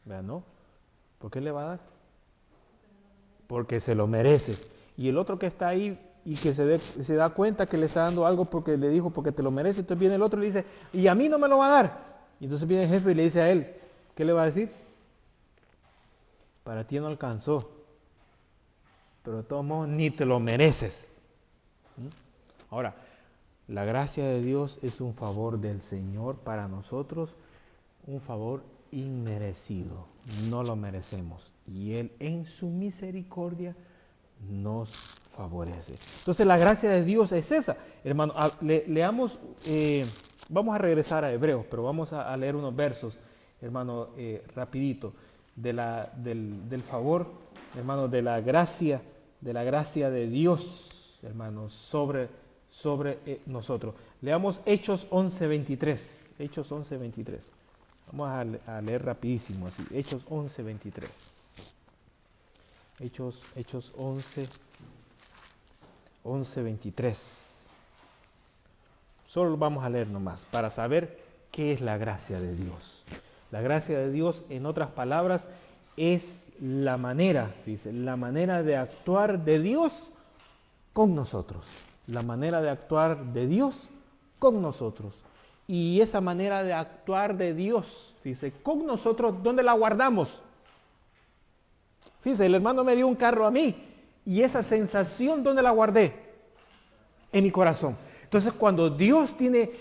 ¿Verdad? ¿No? ¿Por qué le va a dar? Porque se lo merece. Y el otro que está ahí y que se da cuenta que le está dando algo porque le dijo, porque te lo merece, entonces viene el otro y le dice, y a mí no me lo va a dar. Y entonces viene el jefe y le dice a él, ¿qué le va a decir? Para ti no alcanzó, pero de todos modos ni te lo mereces. Ahora, la gracia de Dios es un favor del Señor para nosotros, un favor inmerecido, no lo merecemos. Y Él en su misericordia nos favorece. Entonces la gracia de Dios es esa. Hermano, leamos, vamos a regresar a Hebreos, pero vamos a leer unos versos, hermano, rapidito, del favor, hermano, de la gracia de Dios, hermano, sobre nosotros. Leamos Hechos 11:23. Hechos 11:23. Vamos a leer rapidísimo así. Hechos 11:23. Hechos 11:23. Solo vamos a leer nomás para saber qué es la gracia de Dios. La gracia de Dios, en otras palabras, es la manera, fíjese, la manera de actuar de Dios con nosotros. La manera de actuar de Dios con nosotros. Y esa manera de actuar de Dios, fíjese, con nosotros, ¿dónde la guardamos? Fíjese, el hermano me dio un carro a mí y esa sensación, ¿dónde la guardé? En mi corazón. Entonces, cuando Dios tiene,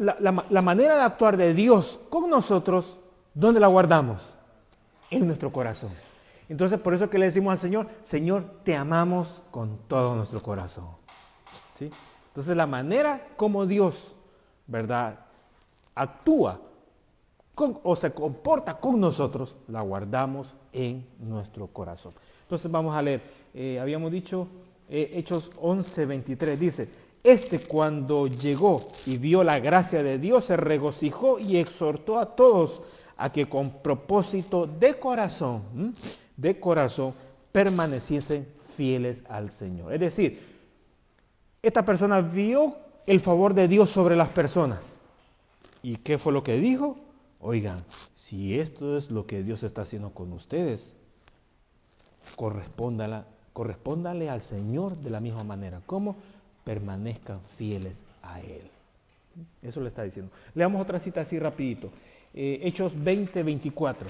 la manera de actuar de Dios con nosotros, ¿dónde la guardamos? En nuestro corazón. Entonces, por eso que le decimos al Señor, Señor, te amamos con todo nuestro corazón. ¿Sí? Entonces, la manera como Dios, ¿verdad?, actúa o se comporta con nosotros, la guardamos en nuestro corazón. Entonces, vamos a leer. Habíamos dicho, Hechos 11:23, dice, cuando llegó y vio la gracia de Dios, se regocijó y exhortó a todos a que con propósito de corazón, permaneciesen fieles al Señor. Es decir, esta persona vio el favor de Dios sobre las personas. ¿Y qué fue lo que dijo? Oigan, si esto es lo que Dios está haciendo con ustedes, correspóndanle correspóndale al Señor de la misma manera. ¿Cómo? Permanezcan fieles a Él. Eso le está diciendo. Leamos otra cita así rapidito. Hechos 20, 24.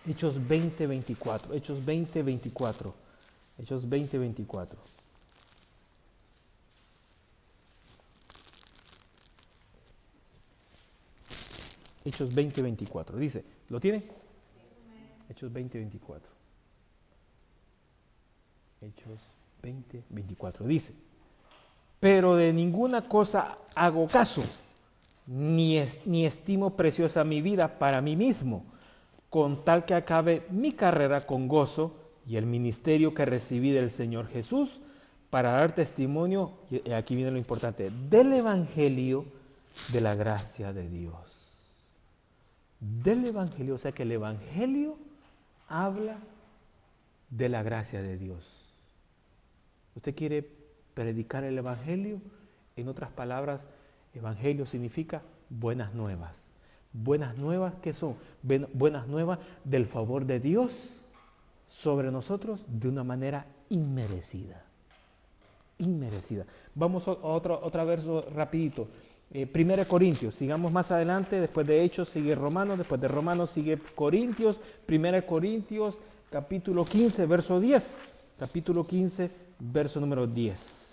Hechos 20, 24. Hechos 20, 24. Hechos 20, 24. Hechos 20, 24. Dice, ¿lo tiene? Hechos 20, 24. Hechos 20, 24. Dice, pero de ninguna cosa hago caso, ni estimo preciosa mi vida para mí mismo, con tal que acabe mi carrera con gozo y el ministerio que recibí del Señor Jesús para dar testimonio, y aquí viene lo importante, del Evangelio de la gracia de Dios. Del Evangelio, o sea que el Evangelio habla de la gracia de Dios. ¿Usted quiere predicar el Evangelio? En otras palabras, Evangelio significa buenas nuevas. Buenas nuevas, ¿qué son? Buenas nuevas del favor de Dios sobre nosotros de una manera inmerecida. Inmerecida. Vamos a otro verso rapidito. 1 Corintios, sigamos más adelante, después de Hechos sigue Romanos, después de Romanos sigue Corintios, 1 Corintios, capítulo 15, verso 10. Capítulo 15, verso número 10.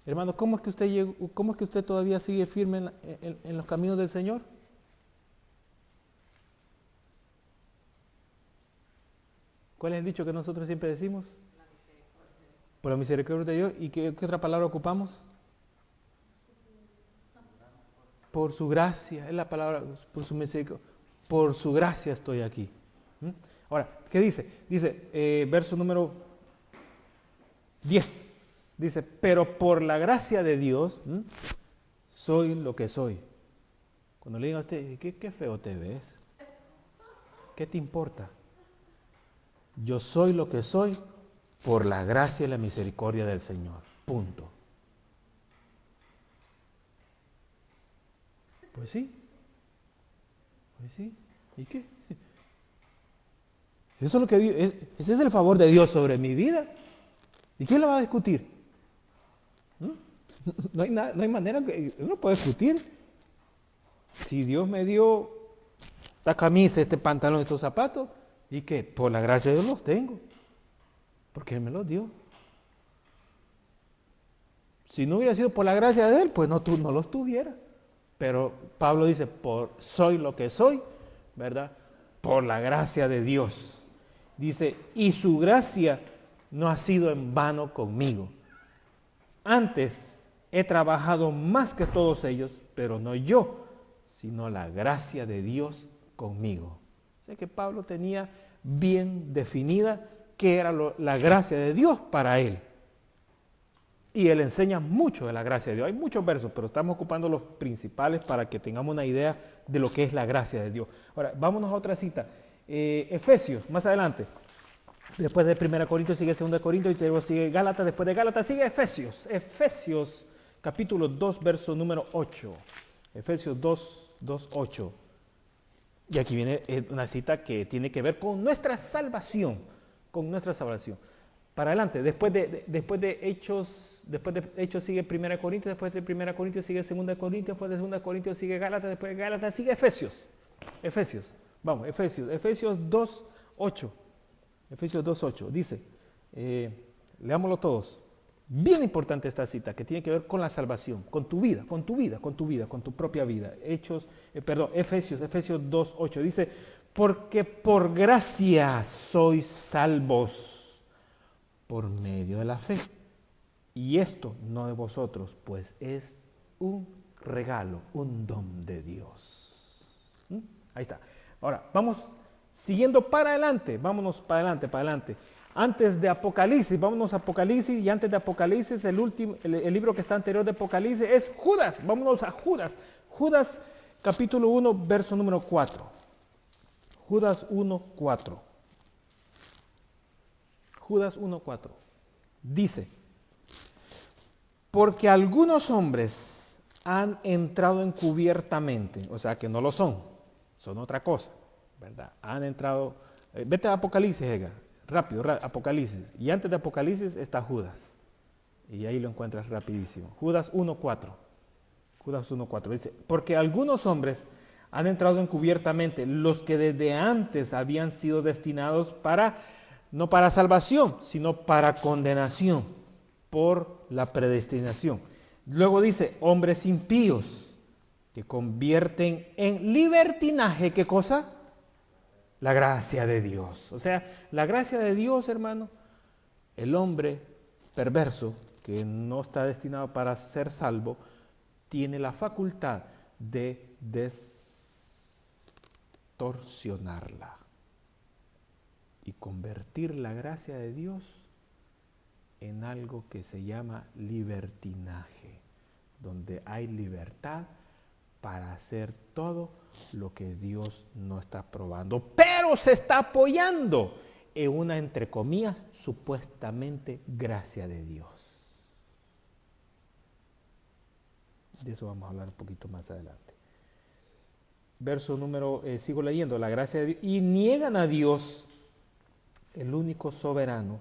Hermano, ¿cómo es que usted todavía sigue firme en los caminos del Señor? ¿Cuál es el dicho que nosotros siempre decimos? Por la misericordia de Dios. ¿Y qué otra palabra ocupamos? Por su gracia, es la palabra, por su misericordia. Por su gracia estoy aquí. Ahora, ¿qué dice? Dice, verso número 10. Dice, pero por la gracia de Dios, soy lo que soy. Cuando le digan a usted, qué feo te ves. ¿Qué te importa? Yo soy lo que soy por la gracia y la misericordia del Señor. Punto. Pues sí. Pues sí. ¿Y qué? Si eso es lo que Dios, ese es el favor de Dios sobre mi vida. ¿Y quién lo va a discutir? No hay manera que uno pueda discutir. Si Dios me dio esta camisa, este pantalón, estos zapatos, ¿y qué? Por la gracia de Dios los tengo. Porque Él me los dio. Si no hubiera sido por la gracia de Él, pues no los tuviera. Pero Pablo dice, soy lo que soy, ¿verdad? Por la gracia de Dios. Dice, y su gracia no ha sido en vano conmigo. Antes he trabajado más que todos ellos, pero no yo, sino la gracia de Dios conmigo. O sea que Pablo tenía bien definida qué era la gracia de Dios para él. Y él enseña mucho de la gracia de Dios. Hay muchos versos, pero estamos ocupando los principales para que tengamos una idea de lo que es la gracia de Dios. Ahora, vámonos a otra cita. Efesios, más adelante. Después de 1 Corintios sigue 2 Corintios y luego sigue Gálatas. Después de Gálatas sigue Efesios. Efesios, capítulo 2, verso número 8. Efesios 2, 8. Y aquí viene una cita que tiene que ver con nuestra salvación. Con nuestra salvación. Para adelante, después de Hechos sigue 1 Corintios, después de 1 Corintios sigue 2 Corintios, después de 2 Corintios sigue Gálatas, después de Gálatas sigue Efesios. Vamos, Efesios 2, 8. Efesios 2, 8. Dice, leámoslo todos. Bien importante esta cita que tiene que ver con la salvación, con tu vida, con tu propia vida. Efesios 2, 8. Dice, porque por gracia sois salvos por medio de la fe. Y esto no de vosotros, pues es un regalo, un don de Dios. Ahí está. Ahora, vamos siguiendo para adelante. Vámonos para adelante. Antes de Apocalipsis, vámonos a Apocalipsis. Y antes de Apocalipsis, el libro que está anterior de Apocalipsis es Judas. Vámonos a Judas. Judas, capítulo 1, verso número 4. Judas 1, 4. Judas 1:4 dice, porque algunos hombres han entrado encubiertamente, o sea que no lo son, son otra cosa, ¿verdad? Han entrado, vete a Apocalipsis, Edgar, rápido, Apocalipsis. Y antes de Apocalipsis está Judas. Y ahí lo encuentras rapidísimo. Judas 1:4. Judas 1:4 dice, porque algunos hombres han entrado encubiertamente, los que desde antes habían sido destinados para, no para salvación, sino para condenación, por la predestinación. Luego dice, hombres impíos, que convierten en libertinaje, ¿qué cosa? La gracia de Dios. O sea, la gracia de Dios, hermano, el hombre perverso, que no está destinado para ser salvo, tiene la facultad de distorsionarla y convertir la gracia de Dios en algo que se llama libertinaje, donde hay libertad para hacer todo lo que Dios no está aprobando, pero se está apoyando en una, entre comillas, supuestamente gracia de Dios. De eso vamos a hablar un poquito más adelante. Verso número, sigo leyendo, la gracia de Dios, y niegan a Dios, el único soberano,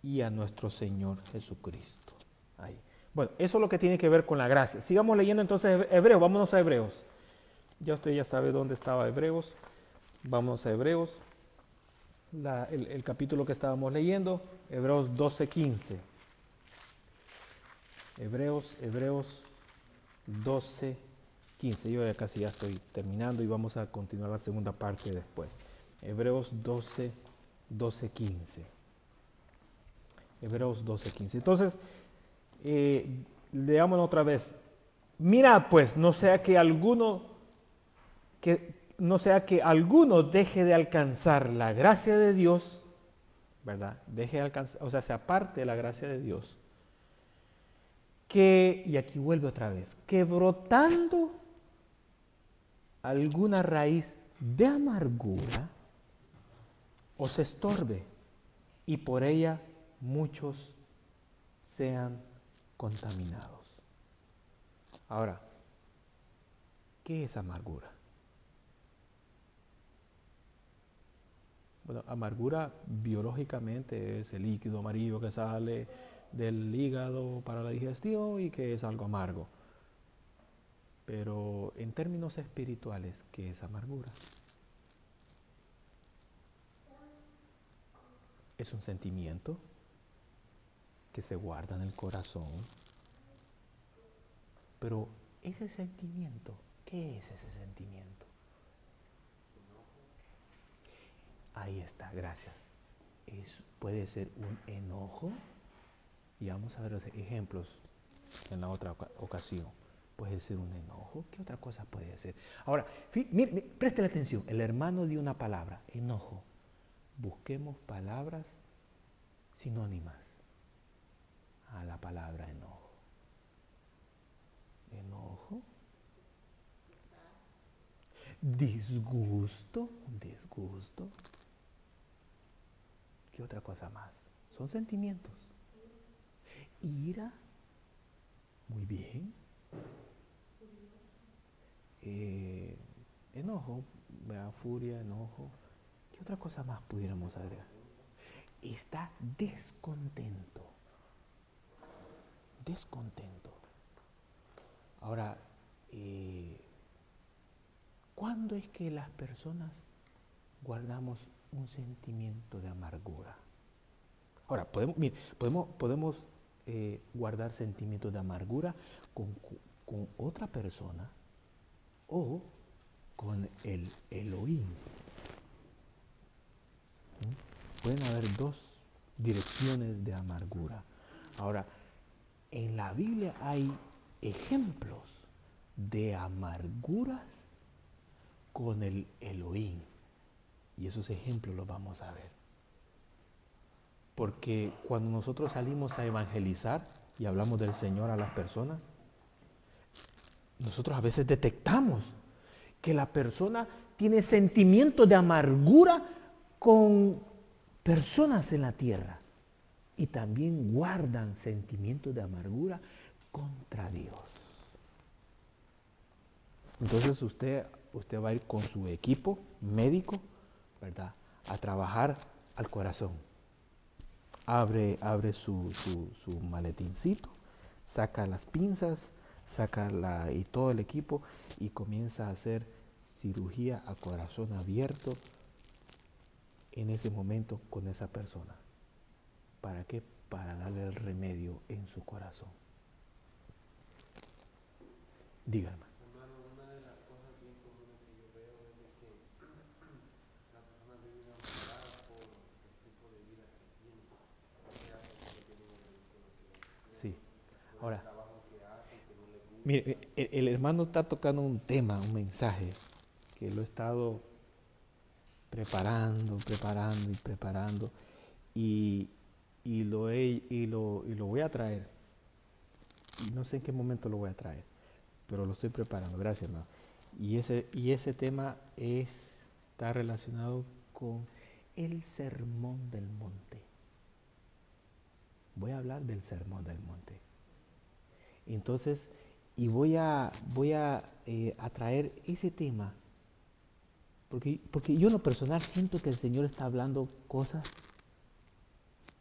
y a nuestro Señor Jesucristo. Ahí. Bueno, eso es lo que tiene que ver con la gracia. Sigamos leyendo entonces Hebreos, vámonos a Hebreos. Ya usted ya sabe dónde estaba Hebreos. Vámonos a Hebreos. El capítulo que estábamos leyendo, Hebreos 12:15. Hebreos 12:15. Yo ya casi ya estoy terminando y vamos a continuar la segunda parte después. Hebreos 12:15. Hebreos 12:15. Entonces, leámoslo otra vez. Mirad pues, no sea que alguno deje de alcanzar la gracia de Dios, ¿verdad? Deje de alcanzar, o sea, se aparte de la gracia de Dios. Y aquí vuelve otra vez, que brotando alguna raíz de amargura os estorbe y por ella muchos sean contaminados. Ahora, ¿qué es amargura? Bueno, amargura biológicamente es el líquido amarillo que sale del hígado para la digestión y que es algo amargo. Pero en términos espirituales, ¿qué es amargura? Es un sentimiento que se guarda en el corazón. Pero ese sentimiento, ¿qué es ese sentimiento? Ahí está, gracias. Puede ser un enojo. Y vamos a ver los ejemplos en la otra ocasión. Puede ser un enojo. ¿Qué otra cosa puede ser? Ahora, mire, preste la atención. El hermano dio una palabra, enojo. Busquemos palabras sinónimas a la palabra enojo. Enojo. Disgusto. Disgusto. ¿Qué otra cosa más? Son sentimientos. Ira. Muy bien. Enojo, furia, enojo. ¿Qué otra cosa más pudiéramos agregar? Está descontento. Descontento. Ahora, ¿cuándo es que las personas guardamos un sentimiento de amargura? Ahora, podemos guardar sentimientos de amargura con otra persona o con el Elohim. Pueden haber dos direcciones de amargura. Ahora, en la Biblia hay ejemplos de amarguras con el Elohim. Y esos ejemplos los vamos a ver. Porque cuando nosotros salimos a evangelizar y hablamos del Señor a las personas, nosotros a veces detectamos que la persona tiene sentimientos de amargura con personas en la tierra y también guardan sentimientos de amargura contra Dios. Entonces usted usted va a ir con su equipo médico, ¿verdad?, a trabajar al corazón. Abre su maletincito, saca las pinzas, y todo el equipo y comienza a hacer cirugía a corazón abierto en ese momento con esa persona. ¿Para qué? Para darle el remedio en su corazón. Dígame. Hermano, una de las cosas bien comunes que yo veo es de que las personas viven amargadas por el tipo de vida que tienen, sea porque tienen el vehículo que tienen, Sí. o el Ahora, trabajo que hacen, que no les gusta. mire, el hermano está tocando un tema, un mensaje, que lo he estado preparando, y lo voy a traer. Y no sé en qué momento lo voy a traer, pero lo estoy preparando. Gracias, hermano. Y ese tema está relacionado con el Sermón del Monte. Voy a hablar del Sermón del Monte. Entonces, y voy a traer ese tema, porque yo en lo personal siento que el Señor está hablando cosas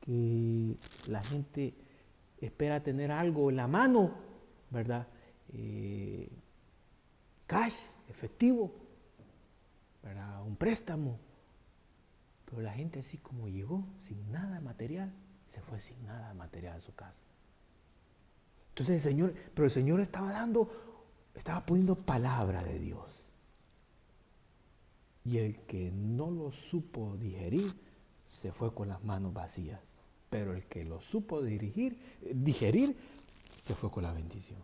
que la gente espera tener algo en la mano, ¿verdad? Cash, efectivo, ¿verdad? Un préstamo. Pero la gente así como llegó, sin nada material, se fue sin nada material a su casa. Entonces el Señor estaba poniendo palabra de Dios. Y el que no lo supo digerir, se fue con las manos vacías. Pero el que lo supo digerir, se fue con la bendición.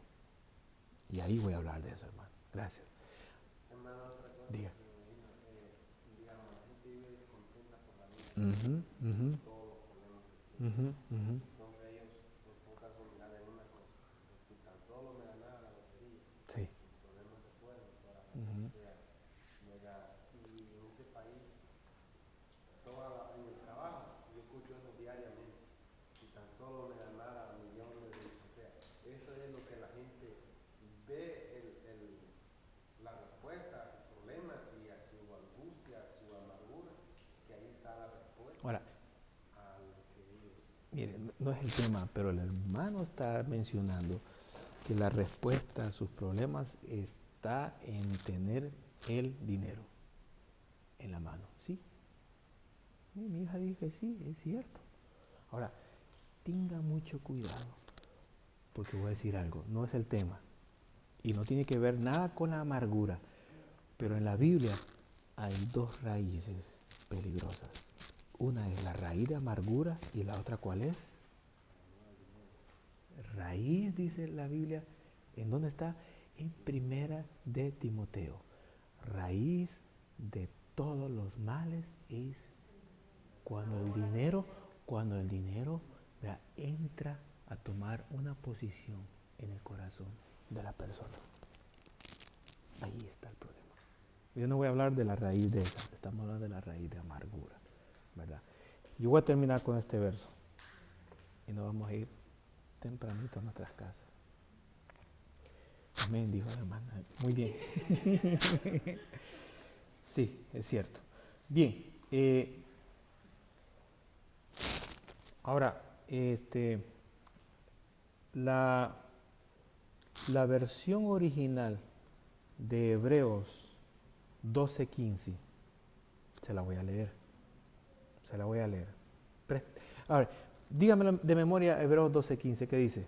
Y ahí voy a hablar de eso, hermano. Gracias. Hermano, otra cosa Diga. que se me vino, digamos, la gente vive descontenta por la vida, todos los problemas que tienen. Entonces ellos se enfocan su mirada en una cosa. Si tan solo me ganara la lotería, Sí. los problemas se fueron para o sea, ¿verdad? Y en este país, en el trabajo, yo escucho eso diariamente. Si tan solo me ganara millones de, o sea, eso es lo que la gente ve, la respuesta a sus problemas y a su angustia, a su amargura, que ahí está la respuesta. Ahora, A lo que ellos... mire, no es el tema, pero el hermano está mencionando que la respuesta a sus problemas está en tener el dinero en la mano, ¿sí? Y mi hija dijo que sí, es cierto. Ahora, tenga mucho cuidado, porque voy a decir algo, no es el tema, y no tiene que ver nada con la amargura, pero en la Biblia hay dos raíces peligrosas. Una es la raíz de amargura y la otra ¿cuál es? Raíz, dice la Biblia, ¿en dónde está? En Primera de Timoteo. Raíz de todos los males es cuando el dinero ¿verdad?, entra a tomar una posición en el corazón de la persona. Ahí está el problema. Yo no voy a hablar de la raíz de esa, estamos hablando de la raíz de amargura, ¿verdad? Yo voy a terminar con este verso y nos vamos a ir tempranito a nuestras casas. Amén, dijo la hermana. Muy bien. Sí, es cierto. Bien. Ahora, la versión original de Hebreos 12:15, se la voy a leer. A ver, dígame de memoria Hebreos 12:15, ¿qué dice?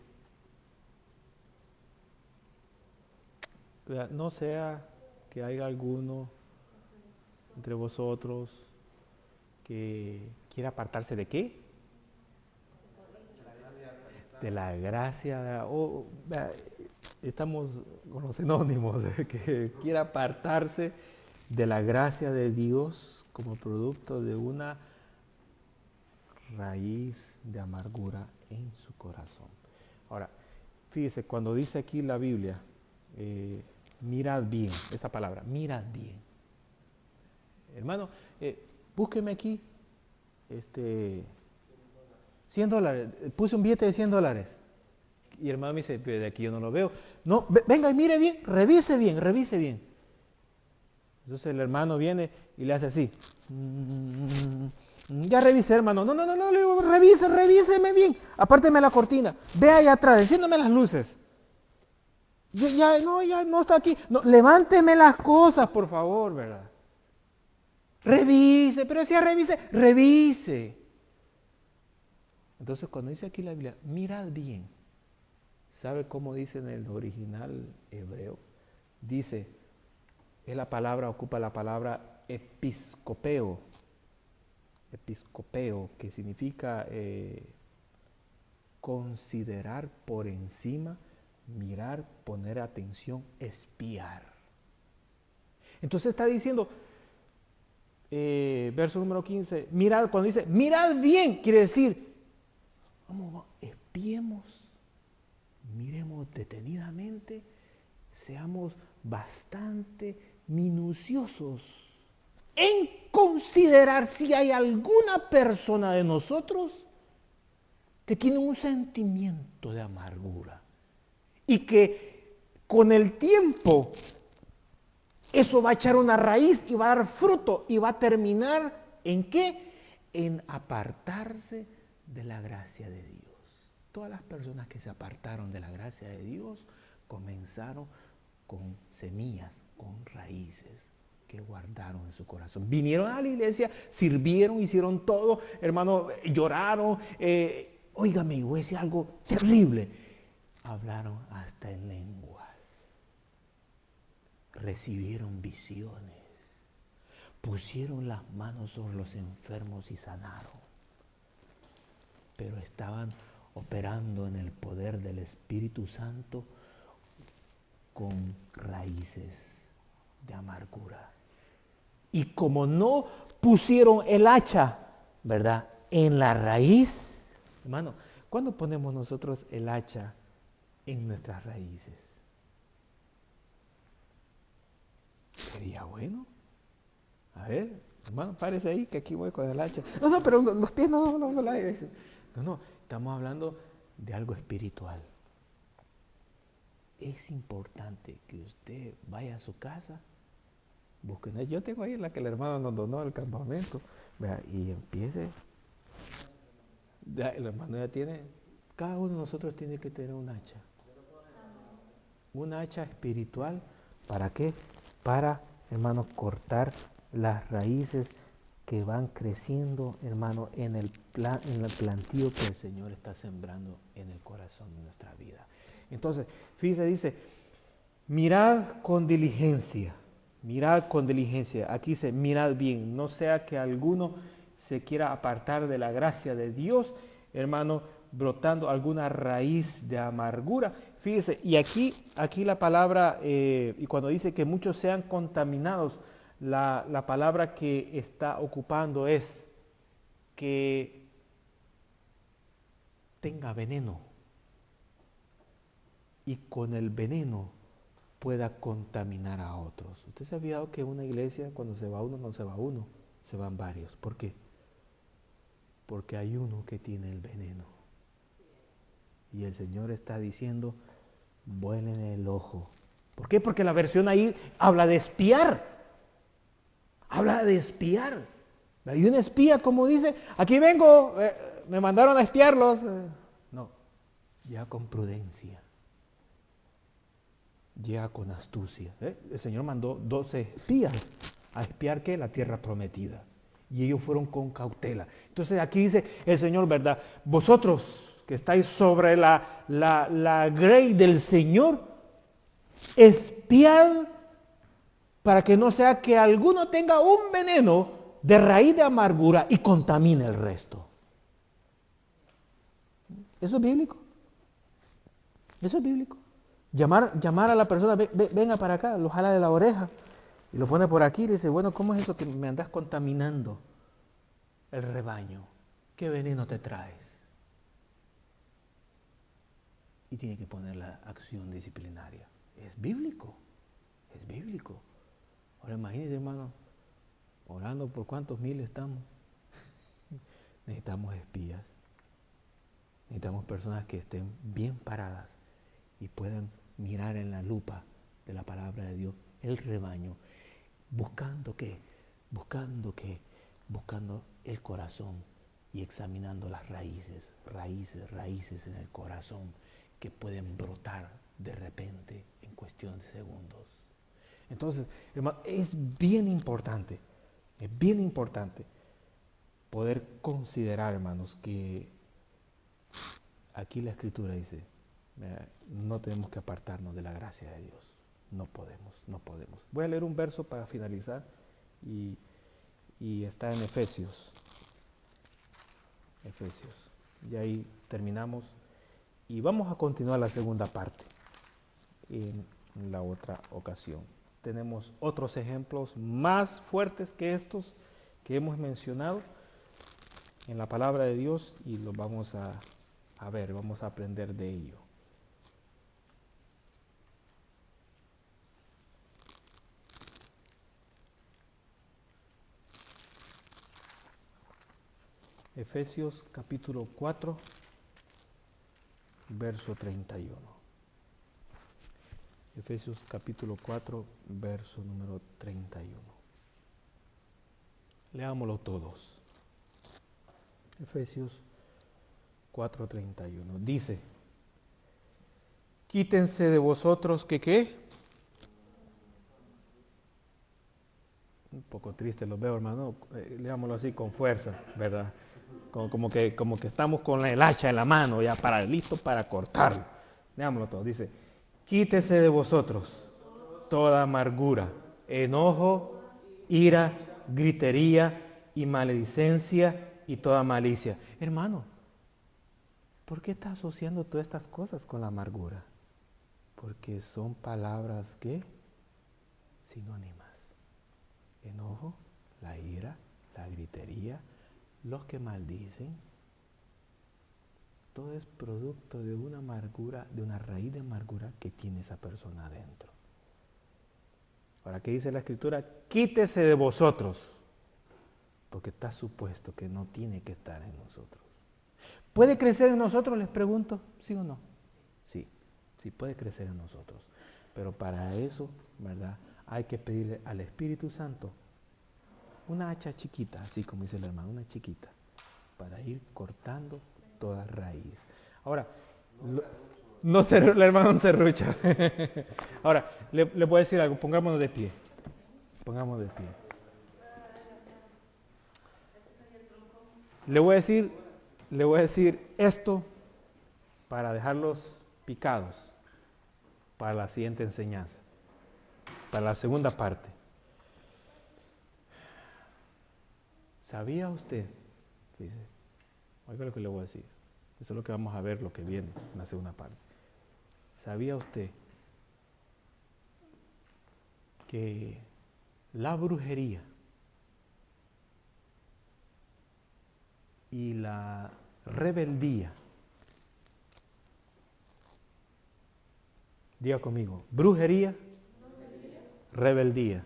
No sea que haya alguno entre vosotros que quiera apartarse de qué? De la gracia. Estamos con los sinónimos, que quiera apartarse de la gracia de Dios como producto de una raíz de amargura en su corazón. Ahora, fíjese, cuando dice aquí la Biblia, mirad bien, esa palabra, mirad bien. Hermano, búsqueme aquí, $100, puse un billete de $100. Y el hermano me dice, de aquí yo no lo veo. No, venga y mire bien, revise bien. Entonces el hermano viene y le hace así. Ya revisé, hermano. No, le digo, revíseme bien. Apárteme la cortina. Ve allá atrás, enciéndome las luces. Ya no está aquí. No, levánteme las cosas, por favor, ¿verdad? Revise, pero decía revise. Entonces cuando dice aquí la Biblia, mirad bien. ¿Sabe cómo dice en el original hebreo? Dice, ocupa la palabra episcopeo. Episcopeo, que significa considerar por encima, mirar, poner atención, espiar. Entonces está diciendo, verso número 15, mirad, cuando dice, mirad bien, quiere decir, vamos, espiemos, miremos detenidamente, seamos bastante minuciosos en considerar si hay alguna persona de nosotros que tiene un sentimiento de amargura y que con el tiempo eso va a echar una raíz y va a dar fruto y va a terminar ¿en qué? En apartarse de la gracia de Dios. Todas las personas que se apartaron de la gracia de Dios comenzaron con semillas, con raíces que guardaron en su corazón. Vinieron a la iglesia, sirvieron, hicieron todo, hermano, lloraron. Óigame, voy a decir algo terrible. Hablaron hasta en lenguas. Recibieron visiones. Pusieron las manos sobre los enfermos y sanaron. Pero estaban operando en el poder del Espíritu Santo con raíces de amargura. Y como no pusieron el hacha, ¿verdad?, en la raíz, hermano, ¿cuándo ponemos nosotros el hacha en nuestras raíces? Sería bueno. A ver, hermano, párese ahí que aquí voy con el hacha. No, pero los pies no. No, estamos hablando de algo espiritual. Es importante que usted vaya a su casa, busquen. Yo tengo ahí la que el hermano nos donó al campamento, vea, y empiece. Ya, el hermano ya tiene, cada uno de nosotros tiene que tener un hacha. Un hacha espiritual, ¿para qué? Para, hermano, cortar las raíces que van creciendo, hermano, en el plantío que el Señor está sembrando en el corazón de nuestra vida. Entonces, fíjese, dice, mirad con diligencia. Aquí dice, mirad bien, no sea que alguno se quiera apartar de la gracia de Dios, hermano, brotando alguna raíz de amargura. Fíjese, y aquí la palabra, y cuando dice que muchos sean contaminados, la palabra que está ocupando es que tenga veneno y con el veneno pueda contaminar a otros. ¿Usted se ha fijado que en una iglesia cuando se va uno, no se va uno, se van varios? ¿Por qué? Porque hay uno que tiene el veneno. Y el Señor está diciendo, vuelen el ojo. ¿Por qué? Porque la versión ahí habla de espiar. Habla de espiar. Y un espía, como dice, aquí vengo, me mandaron a espiarlos. No, ya con prudencia. Llega con astucia. El Señor mandó 12 espías a espiar ¿qué? La tierra prometida. Y ellos fueron con cautela. Entonces aquí dice el Señor, ¿verdad? Vosotros que estáis sobre la grey del Señor, espiad para que no sea que alguno tenga un veneno de raíz de amargura y contamine el resto. ¿Eso es bíblico? ¿Eso es bíblico? Llamar a la persona, venga para acá, lo jala de la oreja y lo pone por aquí y le dice, bueno, ¿cómo es eso que me andas contaminando el rebaño? ¿Qué veneno te traes? Y tiene que poner la acción disciplinaria. Es bíblico, es bíblico. Ahora imagínense, hermano, orando por cuántos miles estamos. Necesitamos espías, necesitamos personas que estén bien paradas y puedan mirar en la lupa de la palabra de Dios el rebaño. ¿Buscando qué? Buscando qué? Buscando el corazón y examinando las raíces en el corazón que pueden brotar de repente en cuestión de segundos. Entonces, hermano, es bien importante poder considerar, hermanos, que aquí la Escritura dice, no tenemos que apartarnos de la gracia de Dios. No podemos. Voy a leer un verso para finalizar y está en Efesios. Y ahí terminamos y vamos a continuar la segunda parte en la otra ocasión. Tenemos otros ejemplos más fuertes que estos que hemos mencionado en la palabra de Dios y los vamos a ver, vamos a aprender de ello. Efesios capítulo 4, verso 31. Efesios capítulo 4, verso número 31. Leámoslo todos. Efesios 4:31. Dice, quítense de vosotros que ¿qué? Un poco triste lo veo, hermano. Leámoslo así con fuerza, ¿verdad? Como que estamos con el hacha en la mano, ya listo para cortarlo. Leámoslo todo. Dice, quítese de vosotros toda amargura, enojo, ira, gritería y maledicencia y toda malicia. Hermano, ¿por qué está asociando todas estas cosas con la amargura? Porque son palabras ¿qué? Sinónimas. Enojo, la ira, la gritería, los que maldicen. Todo es producto de una amargura, de una raíz de amargura que tiene esa persona adentro. Ahora, ¿qué dice la Escritura? Quítese de vosotros, porque está supuesto que no tiene que estar en nosotros. ¿Puede crecer en nosotros? Les pregunto, ¿sí o no? Sí puede crecer en nosotros. Pero para eso, ¿verdad? Hay que pedirle al Espíritu Santo una hacha chiquita, así como dice el hermano, una chiquita, para ir cortando toda raíz. Ahora, el hermano no serrucha. Ahora, le voy a decir algo, pongámonos de pie. Le voy a decir esto para dejarlos picados para la siguiente enseñanza, para la segunda parte. ¿Sabía usted? Dice, oiga lo que le voy a decir. Eso es lo que vamos a ver, lo que viene en la segunda parte. ¿Sabía usted que la brujería y la rebeldía, diga conmigo, brujería, rebeldía,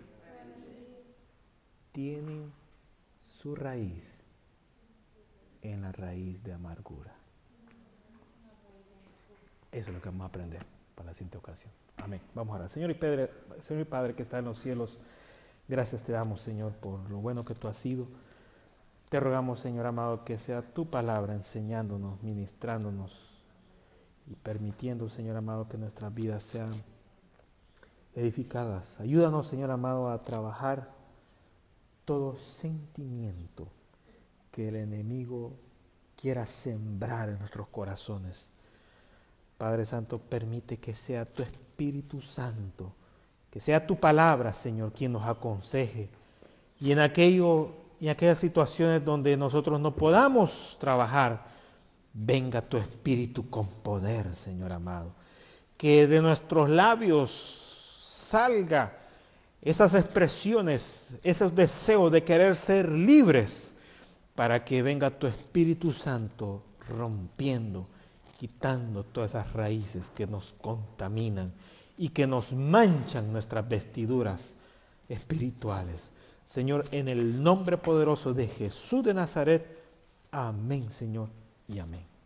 tienen su raíz en la raíz de amargura? Eso es lo que vamos a aprender para la siguiente ocasión. Amén. Vamos a orar. Señor y Padre que está en los cielos, gracias te damos, Señor, por lo bueno que tú has sido. Te rogamos, Señor amado, que sea tu palabra enseñándonos, ministrándonos y permitiendo, Señor amado, que nuestras vidas sean edificadas. Ayúdanos, Señor amado, a trabajar todo sentimiento que el enemigo quiera sembrar en nuestros corazones. Padre Santo, permite que sea tu Espíritu Santo, que sea tu palabra, Señor, quien nos aconseje. Y en aquellas situaciones donde nosotros no podamos trabajar, venga tu Espíritu con poder, Señor amado. Que de nuestros labios salga esas expresiones, esos deseos de querer ser libres, para que venga tu Espíritu Santo rompiendo, quitando todas esas raíces que nos contaminan y que nos manchan nuestras vestiduras espirituales. Señor, en el nombre poderoso de Jesús de Nazaret, amén, Señor, y amén.